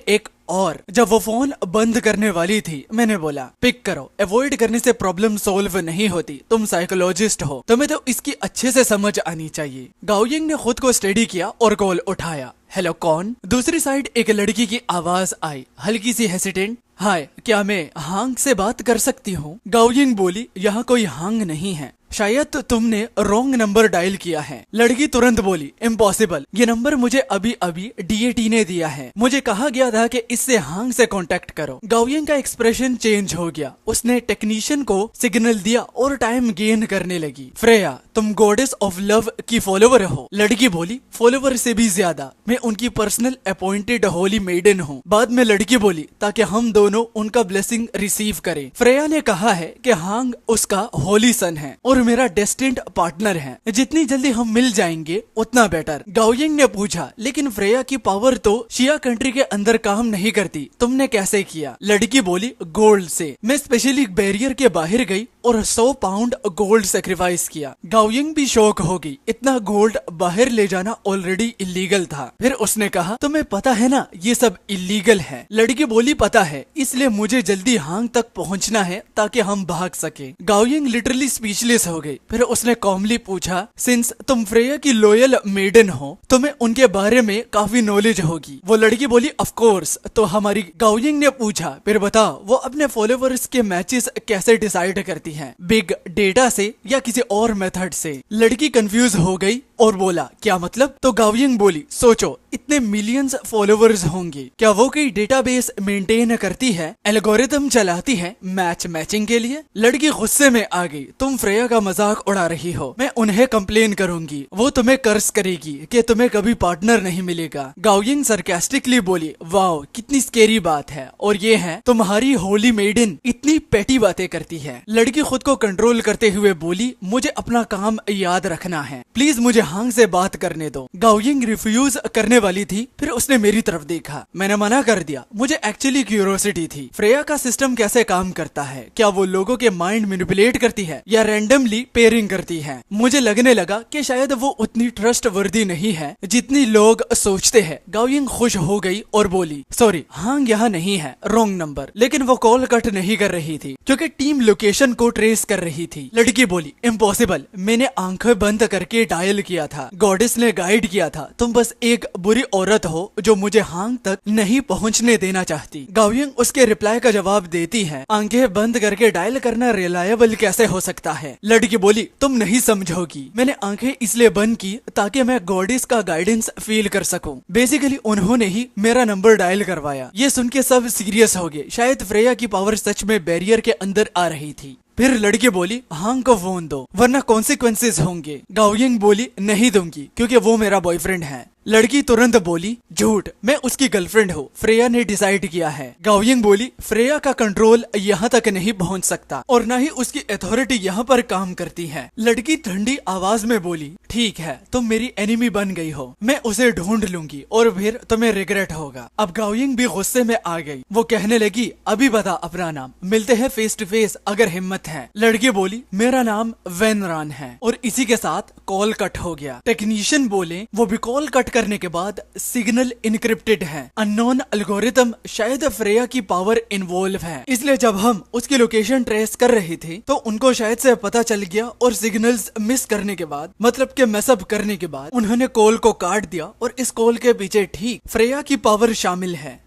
एक और जब वो फोन बंद करने वाली थी मैंने बोला पिक करो, अवॉइड करने से प्रॉब्लम सॉल्व नहीं होती, तुम साइकोलॉजिस्ट हो, तुम्हें तो इसकी अच्छे से समझ आनी चाहिए। गाओयिंग ने खुद को स्टेडी किया और कॉल उठाया। हेलो कौन? दूसरी साइड एक लड़की की आवाज आई, हल्की सी हेसिटेंट। हाय, क्या मैं हांग से बात कर सकती हूँ? गाओयिंग बोली यहाँ कोई हांग नहीं है, शायद तो तुमने रॉन्ग नंबर डायल किया है। लड़की तुरंत बोली इम्पॉसिबल, ये नंबर मुझे अभी अभी डीएटी ने दिया है, मुझे कहा गया था कि इससे हांग से कांटेक्ट करो। गाओयिंग का एक्सप्रेशन चेंज हो गया, उसने टेक्नीशियन को सिग्नल दिया और टाइम गेन करने लगी। फ्रेया, तुम गॉडेस ऑफ लव की फॉलोवर हो? लड़की बोली फॉलोवर से भी ज्यादा, मैं उनकी पर्सनल अपॉइंटेड होली मेडन हूँ। बाद में लड़की बोली ताकि हम दोनों उनका ब्लेसिंग रिसीव करें। फ्रेया ने कहा है कि हांग उसका होली सन है और मेरा डेस्टिन्ड पार्टनर है, जितनी जल्दी हम मिल जाएंगे उतना बेटर। गाओयिंग ने पूछा लेकिन फ्रेया की पावर तो शिया कंट्री के अंदर काम नहीं करती, तुमने कैसे किया? लड़की बोली गोल्ड से, मैं स्पेशली बैरियर के बाहर गई और 100 पाउंड गोल्ड सेक्रीफाइस किया। गाओयिंग भी शॉक हो गई, इतना गोल्ड बाहर ले जाना ऑलरेडी इलीगल था। फिर उसने कहा तुम्हें पता है ना ये सब इलीगल है। लड़की बोली पता है, इसलिए मुझे जल्दी हांग तक पहुंचना है ताकि हम भाग सके। गाओयिंग लिटरली स्पीचलेस हो गई। फिर उसने कॉमली पूछा सिंस तुम फ्रेया की लॉयल मेडन हो तुम्हें उनके बारे में काफी नॉलेज होगी। वो लड़की बोली ऑफ कोर्स, तो हमारी। गाओयिंग ने पूछा फिर बताओ वो अपने फॉलोवर्स के मैचेस कैसे डिसाइड करती है, बिग डेटा से या किसी और मेथड से? लड़की कंफ्यूज हो गई और बोला क्या मतलब? तो गाओयिंग बोली सोचो इतने मिलियंस फॉलोवर्स होंगे, क्या वो कोई डेटाबेस मेंटेन करती है, एल्गोरिथम चलाती है मैचिंग के लिए? लड़की गुस्से में आ गई, तुम फ्रेया का मजाक उड़ा रही हो, मैं उन्हें कंप्लेन करूंगी, वो तुम्हें कर्ज करेगी कि तुम्हें कभी पार्टनर नहीं मिलेगा। गाओयिंग सरकास्टिकली बोली वाओ कितनी स्केरी बात है, और ये है तुम्हारी होली मेडन इतनी पेटी बातें करती है। लड़की खुद को कंट्रोल करते हुए बोली मुझे अपना काम याद रखना है, प्लीज मुझे हांग से बात करने दो। गाओयिंग रिफ्यूज करने वाली थी, फिर उसने मेरी तरफ देखा, मैंने मना कर दिया, मुझे एक्चुअली क्यूरियोसिटी थी फ्रेया का सिस्टम कैसे काम करता है, क्या वो लोगों के माइंड मैनिपुलेट करती है या रैंडमली पेयरिंग करती है? मुझे लगने लगा कि शायद वो उतनी ट्रस्ट वर्दी नहीं है जितनी लोग सोचते हैं। गाओयिंग खुश हो गई और बोली सॉरी हांग यहाँ नहीं है, रॉन्ग नंबर। लेकिन वो कॉल कट नहीं कर रही थी क्योंकि टीम लोकेशन को ट्रेस कर रही थी। लड़की बोली इम्पॉसिबल, मैंने आंखें बंद करके डायल किया था, गॉडेस ने गाइड किया था, तुम बस एक बुरी औरत हो जो मुझे हांग तक नहीं पहुंचने देना चाहती। गाओयिंग उसके रिप्लाई का जवाब देती है आंखें बंद करके डायल करना रिलायबल कैसे हो सकता है? लड़की बोली तुम नहीं समझोगी, मैंने आंखें इसलिए बंद की ताकि मैं गॉडेस का गाइडेंस फील कर सकूं। बेसिकली उन्होंने ही मेरा नंबर डायल करवाया। ये सुन के सब सीरियस हो गए, शायद फ्रेया की पावर सच में बैरियर के अंदर आ रही थी। फिर लड़की बोली हांग को फोन दो वरना कॉन्सिक्वेंसेस होंगे। गाओयिंग बोली नहीं दूंगी क्योंकि वो मेरा बॉयफ्रेंड है। लड़की तुरंत बोली झूठ, मैं उसकी गर्लफ्रेंड हूँ, फ्रेया ने डिसाइड किया है। गाओयिंग बोली फ्रेया का कंट्रोल यहाँ तक नहीं पहुँच सकता और न ही उसकी अथॉरिटी यहाँ पर काम करती है। लड़की ठंडी आवाज में बोली ठीक है तुम मेरी एनिमी बन गई हो, मैं उसे ढूंढ लूंगी और फिर तुम्हें रिग्रेट होगा। अब गाओयिंग भी गुस्से में आ गई, वो कहने लगी अभी बता अपना नाम, मिलते हैं फेस टू फेस अगर हिम्मत है। लड़की बोली मेरा नाम वेनरान है, और इसी के साथ कॉल कट हो गया। टेक्नीशियन बोले वो भी कॉल कट करने के बाद सिग्नल इनक्रिप्टेड है, अननोन एल्गोरिथम, शायद फ्रेया की पावर इन्वॉल्व है, इसलिए जब हम उसकी लोकेशन ट्रेस कर रहे थे तो उनको शायद से पता चल गया और सिग्नल्स मिस करने के बाद, मतलब के मैसअप करने के बाद, उन्होंने कॉल को काट दिया और इस कॉल के पीछे ठीक फ्रेया की पावर शामिल है।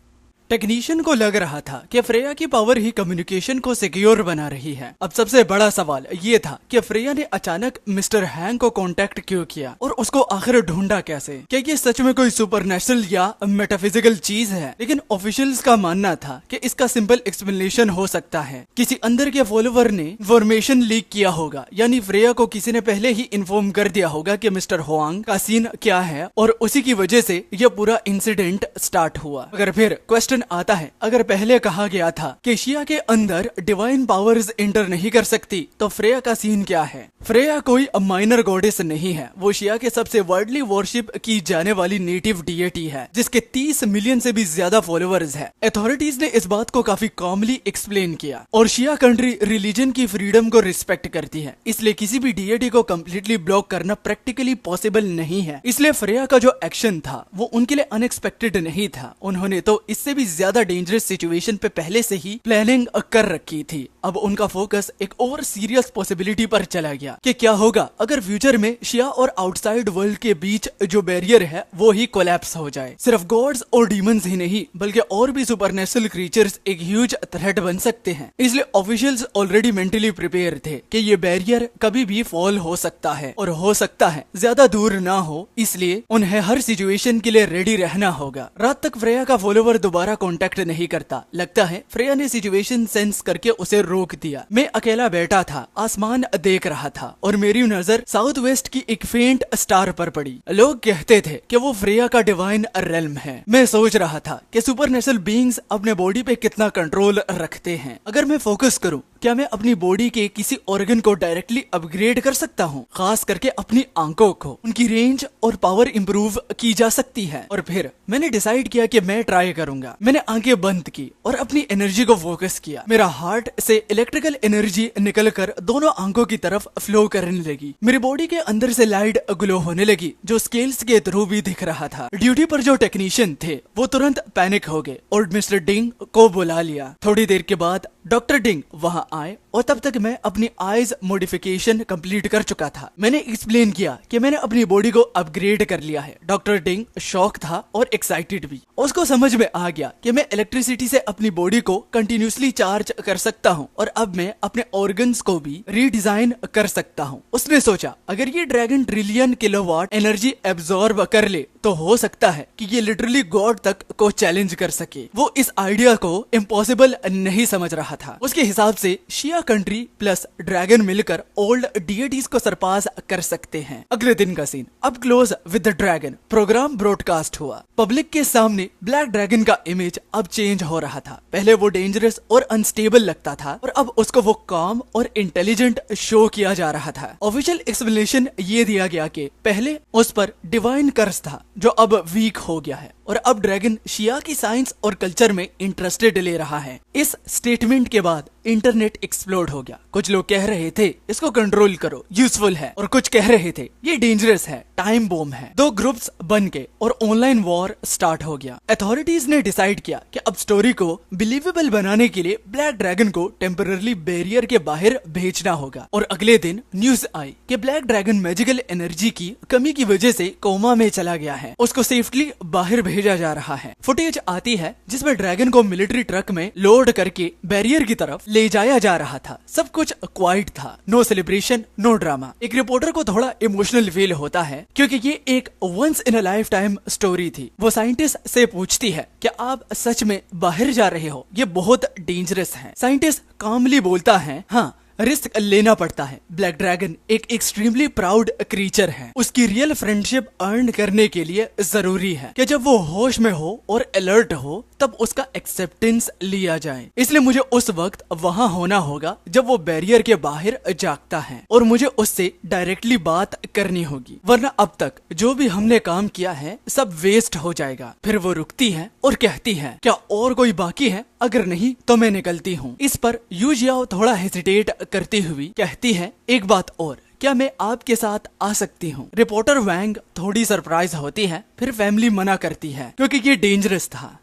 टेक्नीशियन को लग रहा था कि फ्रेया की पावर ही कम्युनिकेशन को सिक्योर बना रही है। अब सबसे बड़ा सवाल ये था कि फ्रेया ने अचानक मिस्टर हैंग को कांटेक्ट क्यों किया और उसको आखिर ढूंढा कैसे। क्या ये सच में कोई सुपरनेचुरल या मेटाफिजिकल चीज है? लेकिन ऑफिशियल्स का मानना था कि इसका सिंपल एक्सप्लेनेशन हो सकता है, किसी अंदर के फॉलोवर ने इंफॉर्मेशन लीक किया होगा, यानी फ्रेया को किसी ने पहले ही इन्फॉर्म कर दिया होगा कि मिस्टर हुआंग का सीन क्या है और उसी की वजह से यह पूरा इंसिडेंट स्टार्ट हुआ। मगर फिर क्वेश्चन आता है, अगर पहले कहा गया था कि शिया के अंदर डिवाइन पावर्स एंटर नहीं कर सकती, तो फ्रेया का सीन क्या है? फ्रेया कोई माइनर गॉडेस नहीं है, वो शिया के सबसे वर्ल्डली वर्शिप की जाने वाली नेटिव डीएटी है, जिसके 30 मिलियन से भी ज्यादा फॉलोअर्स है। अथॉरिटीज ने इस बात को काफी कॉमली एक्सप्लेन किया और शिया कंट्री रिलीजन की फ्रीडम को रिस्पेक्ट करती है, इसलिए किसी भी डीएटी को कम्प्लीटली ब्लॉक करना प्रैक्टिकली पॉसिबल नहीं है। इसलिए फ्रेया का जो एक्शन था वो उनके लिए अनएक्सपेक्टेड नहीं था, उन्होंने तो इससे भी ज्यादा डेंजरस सिचुएशन पे पहले से ही प्लानिंग कर रखी थी। अब उनका फोकस एक और सीरियस पॉसिबिलिटी पर चला गया कि क्या होगा अगर फ्यूचर में शिया और आउटसाइड वर्ल्ड के बीच जो बैरियर है वो ही कोलैप्स हो जाए। सिर्फ गॉड्स और डीमंस ही नहीं बल्कि और भी सुपरनेचुरल क्रीचर्स एक ह्यूज थ्रेट बन सकते हैं। इसलिए ऑफिशियल्स ऑलरेडी मेंटली प्रिपेयर थे कि ये बैरियर कभी भी फॉल हो सकता है और हो सकता है ज्यादा दूर ना हो, इसलिए उन्हें हर सिचुएशन के लिए रेडी रहना होगा। रात तक फ्रेया का फॉलोवर दोबारा कांटेक्ट नहीं करता। लगता है फ्रेया ने सिचुएशन सेंस करके उसे रोक दिया। मैं अकेला बैठा था, आसमान देख रहा था और मेरी नजर साउथ वेस्ट की एक फेंट स्टार पर पड़ी। लोग कहते थे कि वो फ्रेया का डिवाइन रेल्म है। मैं सोच रहा था कि सुपरनेचुरल बीइंग्स अपने बॉडी पे कितना कंट्रोल रखते हैं। अगर मैं फोकस करूं, क्या मैं अपनी बॉडी के किसी ऑर्गन को डायरेक्टली अपग्रेड कर सकता हूँ? खास करके अपनी आंखों को, उनकी रेंज और पावर इंप्रूव की जा सकती है। और फिर मैंने डिसाइड किया कि मैं ट्राई करूंगा। मैंने आंखें बंद की और अपनी एनर्जी को फोकस किया। मेरा हार्ट से इलेक्ट्रिकल एनर्जी निकलकर दोनों आंखों की तरफ फ्लो करने लगी। मेरी बॉडी के अंदर से लाइट ग्लो होने लगी, जो स्केल्स के थ्रू भी दिख रहा था। ड्यूटी पर जो टेक्नीशियन थे वो तुरंत पैनिक हो गए और मिस्टर डिंग को बुला लिया। थोड़ी देर के बाद डॉक्टर डिंग वहां आए और तब तक मैं अपनी आईज मॉडिफिकेशन कंप्लीट कर चुका था। मैंने एक्सप्लेन किया कि मैंने अपनी बॉडी को अपग्रेड कर लिया है। डॉक्टर डिंग शॉक था और एक्साइटेड भी। उसको समझ में आ गया कि मैं इलेक्ट्रिसिटी से अपनी बॉडी को कंटिन्यूसली चार्ज कर सकता हूँ और अब मैं अपने ऑर्गन्स को भी रीडिजाइन कर सकता हूँ। उसने सोचा अगर ये dragon trillion kilowatt energy absorb कर ले तो हो सकता है कि ये लिटरली गॉड तक को चैलेंज कर सके। वो इस आइडिया को इम्पॉसिबल नहीं समझ रहा था। उसके हिसाब से शिया कंट्री प्लस ड्रैगन मिलकर ओल्ड डीएटीज को सरपास कर सकते हैं। अगले दिन का सीन, अब close with the dragon programme broadcast हुआ। पब्लिक के सामने ब्लैक ड्रैगन का इमेज अब चेंज हो रहा था। पहले वो डेंजरस और अनस्टेबल लगता था और अब उसको वो काम और इंटेलिजेंट शो किया जा रहा था। ऑफिशियल एक्सप्लेनेशन ये दिया गया कि पहले उस पर डिवाइन कर्स था जो अब वीक हो गया है और अब ड्रैगन शिया की साइंस और कल्चर में इंटरेस्टेड ले रहा है। इस स्टेटमेंट के बाद इंटरनेट एक्सप्लोड हो गया। कुछ लोग कह रहे थे इसको कंट्रोल करो, यूजफुल है, और कुछ कह रहे थे ये डेंजरस है, टाइम बॉम्ब है। दो ग्रुप्स बन के और ऑनलाइन वॉर स्टार्ट हो गया। अथॉरिटीज ने डिसाइड किया कि अब स्टोरी को बिलीवेबल बनाने के लिए ब्लैक ड्रैगन को टेम्पररी बैरियर के बाहर भेजना होगा। और अगले दिन न्यूज आई कि ब्लैक ड्रैगन मैजिकल एनर्जी की कमी की वजह से कोमा में चला गया है, उसको सेफली बाहर भेजा जा रहा है। फुटेज आती है जिसमें ड्रैगन को मिलिट्री ट्रक में लोड करके बैरियर की तरफ ले जाया जा रहा था। सब कुछ क्वाइट था, नो सेलिब्रेशन, नो ड्रामा। एक रिपोर्टर को थोड़ा इमोशनल फील होता है क्योंकि ये एक once in a lifetime story थी। वो साइंटिस्ट से पूछती है कि आप सच में बाहर जा रहे हो, ये बहुत डेंजरस है। साइंटिस्ट कामली बोलता है हाँ, रिस्क लेना पड़ता है। ब्लैक ड्रैगन एक एक्सट्रीमली प्राउड क्रीचर है। उसकी रियल फ्रेंडशिप अर्न करने के लिए जरूरी है कि जब वो होश में हो और अलर्ट हो तब उसका एक्सेप्टेंस लिया जाए। इसलिए मुझे उस वक्त वहां होना होगा जब वो बैरियर के बाहर जागता है और मुझे उससे डायरेक्टली बात करनी होगी, वरना अब तक जो भी हमने काम किया है सब वेस्ट हो जाएगा। फिर वो रुकती है और कहती है क्या और कोई बाकी है? अगर नहीं तो मैं निकलती हूँ। इस पर यू जियाओ थोड़ा हेजिटेट करती हुई कहती है एक बात और, क्या मैं आपके साथ आ सकती हूँ? रिपोर्टर वैंग थोड़ी सरप्राइज होती है, फिर फैमिली मना करती है क्योंकि ये डेंजरस था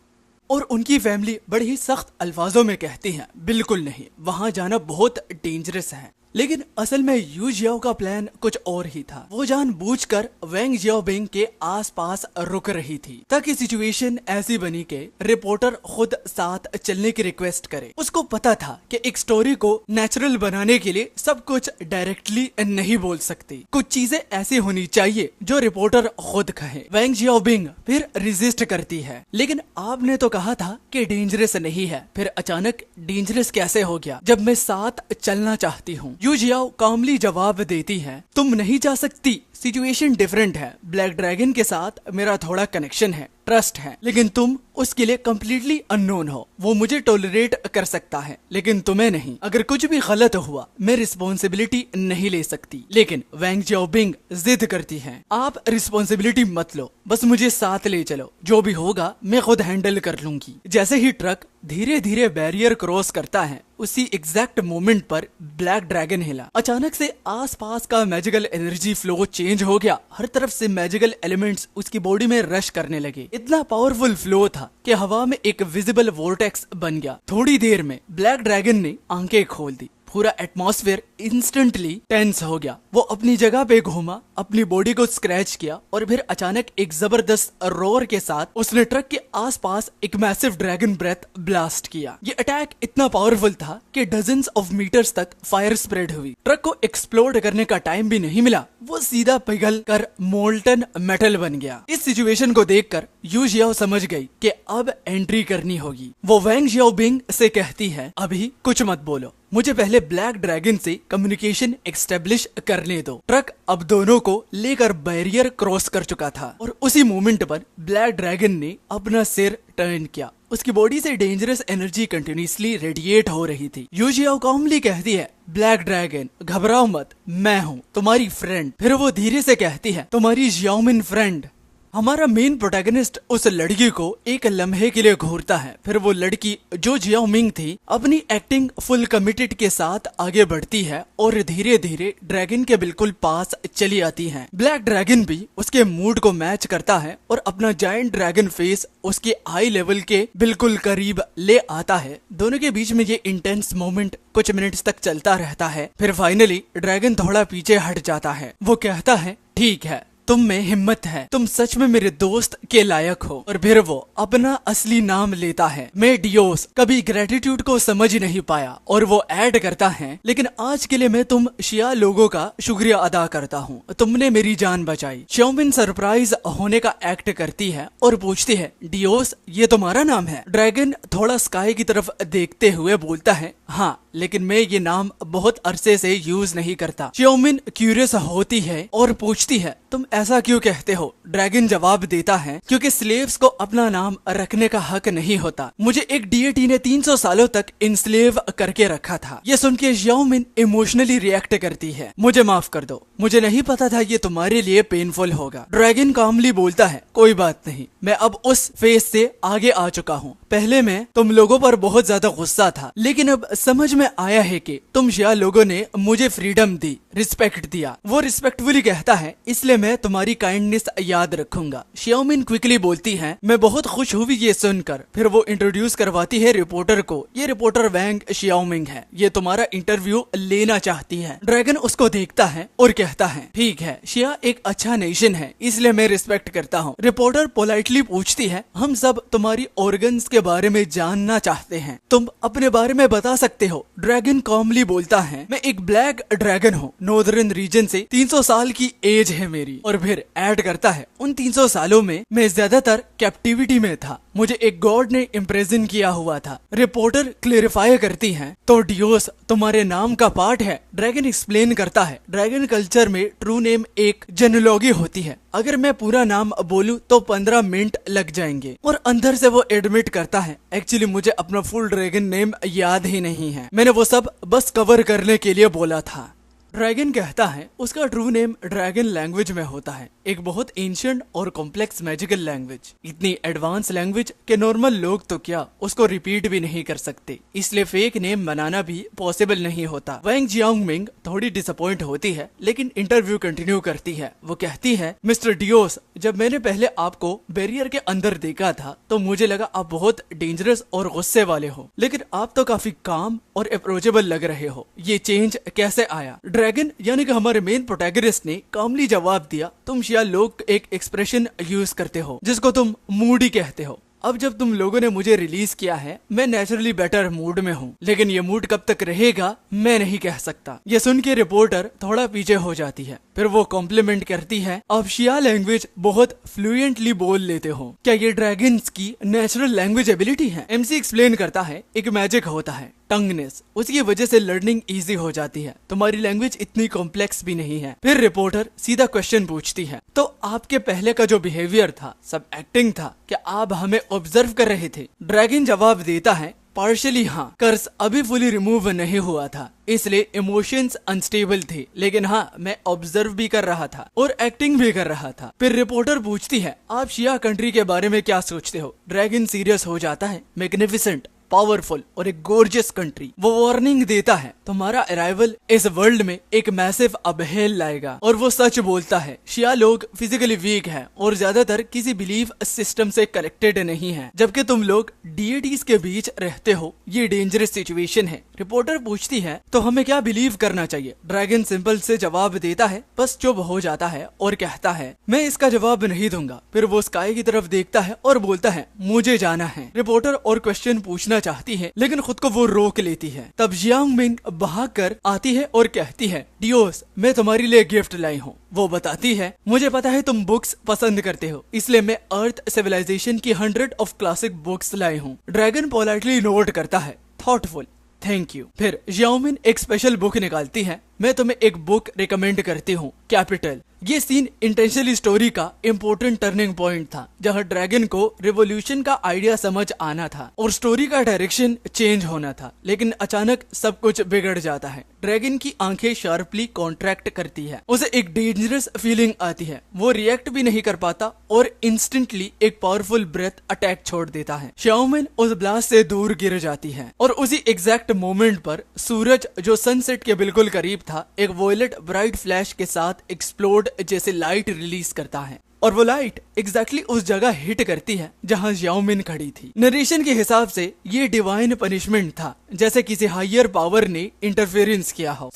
और उनकी फैमिली बड़े ही सख्त अल्फाजों में कहती है बिल्कुल नहीं, वहाँ जाना बहुत डेंजरस है। लेकिन असल में यू जियाओ का प्लान कुछ और ही था। वो जानबूझकर वैंग जियाओबिंग के आसपास रुक रही थी ताकि सिचुएशन ऐसी बनी कि रिपोर्टर खुद साथ चलने की रिक्वेस्ट करे। उसको पता था कि एक स्टोरी को नेचुरल बनाने के लिए सब कुछ डायरेक्टली नहीं बोल सकती, कुछ चीजें ऐसी होनी चाहिए जो रिपोर्टर खुद कहे। वैंग जियाओबिंग फिर रेजिस्ट करती है, लेकिन आपने तो कहा था कि डेंजरस नहीं है, फिर अचानक डेंजरस कैसे हो गया जब मैं साथ चलना चाहती हूँ। यू जियाओ कामली जवाब देती है, तुम नहीं जा सकती, सिचुएशन डिफरेंट है। ब्लैक ड्रैगन के साथ मेरा थोड़ा कनेक्शन है, ट्रस्ट है, लेकिन तुम उसके लिए कम्प्लीटली अननोन हो। वो मुझे टॉलरेट कर सकता है लेकिन तुम्हें नहीं। अगर कुछ भी गलत हुआ मैं रिस्पॉन्सिबिलिटी नहीं ले सकती। लेकिन वैंग जियाओबिंग जिद करती है, आप रिस्पॉन्सिबिलिटी मत लो, बस मुझे साथ ले चलो, जो भी होगा मैं खुद हैंडल कर लूंगी। जैसे ही ट्रक धीरे धीरे बैरियर क्रॉस करता है उसी एग्जैक्ट मोमेंट पर ब्लैक ड्रैगन हिला। अचानक से आसपास का मैजिकल एनर्जी फ्लो चेंज हो गया। हर तरफ से मैजिकल एलिमेंट्स उसकी बॉडी में रश करने लगे। इतना पावरफुल फ्लो था कि हवा में एक विजिबल वोर्टेक्स बन गया। थोड़ी देर में ब्लैक ड्रैगन ने आंखें खोल दी। पूरा एटमॉस्फेयर इंस्टेंटली टेंस हो गया। वो अपनी जगह पे घूमा, अपनी बॉडी को स्क्रैच किया और फिर अचानक एक जबरदस्त रोर के साथ उसने ट्रक के आसपास एक मैसिव ड्रैगन ब्रेथ ब्लास्ट किया। ये अटैक इतना पावरफुल था कि डजन्स ऑफ मीटर्स तक फायर स्प्रेड हुई। ट्रक को एक्सप्लोड करने का टाइम भी नहीं मिला, वो सीधा पिघल कर मोल्टन मेटल बन गया। इस सिचुएशन को देखकर यू जियाओ समझ गई कि अब एंट्री करनी होगी। वो वैंग जियाओबिंग से कहती है, अभी कुछ मत बोलो, मुझे पहले ब्लैक ड्रैगन से कम्युनिकेशन एस्टेब्लिश करने दो। ट्रक अब दोनों को लेकर बैरियर क्रॉस कर चुका था और उसी मोमेंट पर ब्लैक ड्रैगन ने अपना सिर टर्न किया। उसकी बॉडी से डेंजरस एनर्जी कंटिन्यूसली रेडिएट हो रही थी। यू जियाओ कामली कहती है, ब्लैक ड्रैगन घबराओ मत, मैं हूँ तुम्हारी फ्रेंड। फिर वो धीरे से कहती है, तुम्हारी जियाओमिन फ्रेंड। हमारा मेन प्रोटैगनिस्ट उस लड़की को एक लम्हे के लिए घूरता है। फिर वो लड़की जो जियाओमिंग थी अपनी एक्टिंग फुल कमिटेड के साथ आगे बढ़ती है और धीरे धीरे ड्रैगन के बिल्कुल पास चली आती है। ब्लैक ड्रैगन भी उसके मूड को मैच करता है और अपना जायंट ड्रैगन फेस उसके आई लेवल के बिल्कुल करीब ले आता है। दोनों के बीच में ये इंटेंस मोमेंट कुछ मिनट्स तक चलता रहता है। फिर फाइनली ड्रैगन थोड़ा पीछे हट जाता है। वो कहता है, ठीक है, तुम में हिम्मत है, तुम सच में मेरे दोस्त के लायक हो। और फिर वो अपना असली नाम लेता है, मैं डियोस। कभी ग्रेटिट्यूड को समझ नहीं पाया। और वो ऐड करता है, लेकिन आज के लिए मैं तुम शिया लोगों का शुक्रिया अदा करता हूँ, तुमने मेरी जान बचाई। जियाओमिन सरप्राइज होने का एक्ट करती है और पूछती है, डियोस ये तुम्हारा नाम है? ड्रैगन थोड़ा स्काई की तरफ देखते हुए बोलता है, हाँ, लेकिन मैं ये नाम बहुत अरसे से यूज नहीं करता। जियाओमिन क्यूरियस होती है और पूछती है, तुम ऐसा क्यों कहते हो? ड्रैगन जवाब देता है, क्योंकि स्लेव्स को अपना नाम रखने का हक नहीं होता। मुझे एक डीएटी ने 300 सालों तक इंस्लेव करके रखा था। ये सुन के जियाओमिन इमोशनली रिएक्ट करती है, मुझे माफ कर दो, मुझे नहीं पता था ये तुम्हारे लिए पेनफुल होगा। ड्रैगन कामली बोलता है, कोई बात नहीं, मैं अब उस फेज से आगे आ चुका हूँ। पहले मैं तुम लोगों पर बहुत ज्यादा गुस्सा था, लेकिन अब समझ में आया है कि तुम शिया लोगों ने मुझे फ्रीडम दी, रिस्पेक्ट दिया। वो रिस्पेक्टफुली कहता है, इसलिए मैं तुम्हारी काइंडनेस याद रखूंगा। जियाओमिन क्विकली बोलती है, मैं बहुत खुश हुई ये सुनकर। फिर वो इंट्रोड्यूस करवाती है रिपोर्टर को, ये रिपोर्टर वैंग जियाओमिंग है, ये तुम्हारा इंटरव्यू लेना चाहती है। ड्रैगन उसको देखता है और कहता है, ठीक है, शिया एक अच्छा नेशन है, इसलिए मैं रिस्पेक्ट करता हूँ। रिपोर्टर पोलाइटली पूछती है, हम सब तुम्हारी ऑर्गन्स के बारे में जानना चाहते हैं, तुम अपने बारे में बता सकते हो? ड्रैगन कॉमली बोलता है, मैं एक ब्लैक ड्रैगन हूँ, नॉर्दर्न रीजन से, 300 साल की एज है मेरी। और फिर ऐड करता है, उन 300 सालों में मैं ज्यादातर कैप्टिविटी में था, मुझे एक गॉड ने इम्प्रेजन किया हुआ था। रिपोर्टर क्लेरिफाई करती है, तो डियोस तुम्हारे नाम का पार्ट है? ड्रैगन एक्सप्लेन करता है, ड्रैगन कल्चर में ट्रू नेम एक जेनोलॉजी होती है, अगर मैं पूरा नाम बोलूं तो 15 मिनट लग जाएंगे। और अंदर से वो एडमिट करता है, एक्चुअली मुझे अपना फुल ड्रैगन नेम याद ही नहीं है, मैंने वो सब बस कवर करने के लिए बोला था। ड्रैगन कहता है उसका ट्रू नेम ड्रैगन लैंग्वेज में होता है, एक बहुत एंशिएंट और कॉम्प्लेक्स मैजिकल लैंग्वेज। इतनी एडवांस लैंग्वेज के नॉर्मल लोग तो क्या उसको रिपीट भी नहीं कर सकते, इसलिए फेक नेम बनाना भी पॉसिबल नहीं होता। वैंग जियांगमिंग थोड़ी डिसअपॉइंट होती है लेकिन इंटरव्यू कंटिन्यू करती है। वो कहती है, मिस्टर डियोस, जब मैंने पहले आपको बैरियर के अंदर देखा था तो मुझे लगा आप बहुत डेंजरस और गुस्से वाले हो, लेकिन आप तो काफी काम और अप्रोचेबल लग रहे हो। ये चेंज कैसे आया? ड्रैगन यानी कि हमारे मेन प्रोटैगनिस्ट ने कामली जवाब दिया, तुम शिया लोग एक एक्सप्रेशन यूज करते हो जिसको तुम मूडी कहते हो। अब जब तुम लोगों ने मुझे रिलीज किया है मैं नेचुरली बेटर मूड में हूँ, लेकिन ये मूड कब तक रहेगा मैं नहीं कह सकता। ये सुन के रिपोर्टर थोड़ा पीछे हो जाती है, फिर वो कॉम्प्लीमेंट करती है, आप शिया लैंग्वेज बहुत फ्लुएंटली बोल लेते हो, क्या ये ड्रैगन्स की नेचुरल लैंग्वेज एबिलिटी है? एमसी एक्सप्लेन करता है, एक मैजिक होता है टंगनेस, उसकी वजह से लर्निंग इजी हो जाती है, तुम्हारी लैंग्वेज इतनी कॉम्प्लेक्स भी नहीं है। फिर रिपोर्टर सीधा क्वेश्चन पूछती है, तो आपके पहले का जो बिहेवियर था सब एक्टिंग था, क्या आप हमें ऑब्जर्व कर रहे थे? ड्रैगन जवाब देता है, पार्शियली हाँ, कर्स अभी फुली रिमूव नहीं हुआ था इसलिए इमोशंस अनस्टेबल थे, लेकिन हाँ मैं ऑब्जर्व भी कर रहा था और एक्टिंग भी कर रहा था। फिर रिपोर्टर पूछती है, आप शिया कंट्री के बारे में क्या सोचते हो? ड्रैगन सीरियस हो जाता है, मैग्निफिसेंट, पावरफुल और एक गोर्जियस कंट्री। वो वार्निंग देता है, तुम्हारा अराइवल इस वर्ल्ड में एक मैसिव अबहेल लाएगा। और वो सच बोलता है, शिया लोग फिजिकली वीक हैं और ज्यादातर किसी बिलीफ सिस्टम से कनेक्टेड नहीं है, जबकि तुम लोग डीएटीज के बीच रहते हो। ये डेंजरस सिचुएशन है। रिपोर्टर पूछती है, तो हमें क्या बिलीव करना चाहिए? ड्रैगन सिंपल से जवाब देता है, बस चुप हो जाता है और कहता है, मैं इसका जवाब नहीं दूंगा। फिर वो स्काई की तरफ देखता है और बोलता है, मुझे जाना है। रिपोर्टर और क्वेश्चन पूछना चाहती है लेकिन खुद को वो रोक लेती है। तब जियांगमिंग भागकर आती है और कहती है, डियोस, मैं तुम्हारे लिए गिफ्ट लाई हूँ। वो बताती है, मुझे पता है तुम बुक्स पसंद करते हो, इसलिए मैं अर्थ सिविलाइजेशन की 100 ऑफ क्लासिक बुक्स लाई हूँ। ड्रैगन पोलाइटली नोट करता है, थॉटफुल, थैंक यू। फिर जियांगमिन एक स्पेशल बुक निकालती है, मैं तुम्हें एक बुक रिकमेंड करती हूँ, कैपिटल। ये सीन इंटेंशनली स्टोरी का इम्पोर्टेंट टर्निंग पॉइंट था, जहाँ ड्रैगन को रिवोल्यूशन का आइडिया समझ आना था और स्टोरी का डायरेक्शन चेंज होना था, लेकिन अचानक सब कुछ बिगड़ जाता है। ड्रैगन की आंखें शार्पली कॉन्ट्रैक्ट करती है, उसे एक डेंजरस फीलिंग आती है, वो रिएक्ट भी नहीं कर पाता और इंस्टेंटली एक पावरफुल ब्रेथ अटैक छोड़ देता है। शाओमिन उस ब्लास्ट से दूर गिर जाती है और उसी एग्जैक्ट मोमेंट पर सूरज जो सनसेट के बिल्कुल करीब था, एक वॉयलेट ब्राइट फ्लैश के साथ एक्सप्लोड जैसे लाइट रिलीज करता है और वो लाइट एग्जैक्टली उस जगह हिट करती है जहां जियांगमिन खड़ी थी। नरेशन के हिसाब से ये डिवाइन पनिशमेंट था, जैसे किसी हायर पावर ने इंटरफेरेंस किया हो।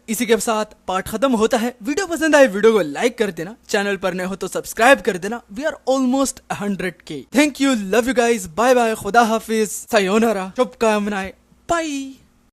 इसी के साथ पार्ट खत्म होता है। वीडियो पसंद आए वीडियो को लाइक कर देना, चैनल पर नए हो तो सब्सक्राइब कर देना। We are almost 100K। Thank you, love you guys, bye bye, खुदा हाफिज, सायोनारा, शुभकामनाएं, बाय।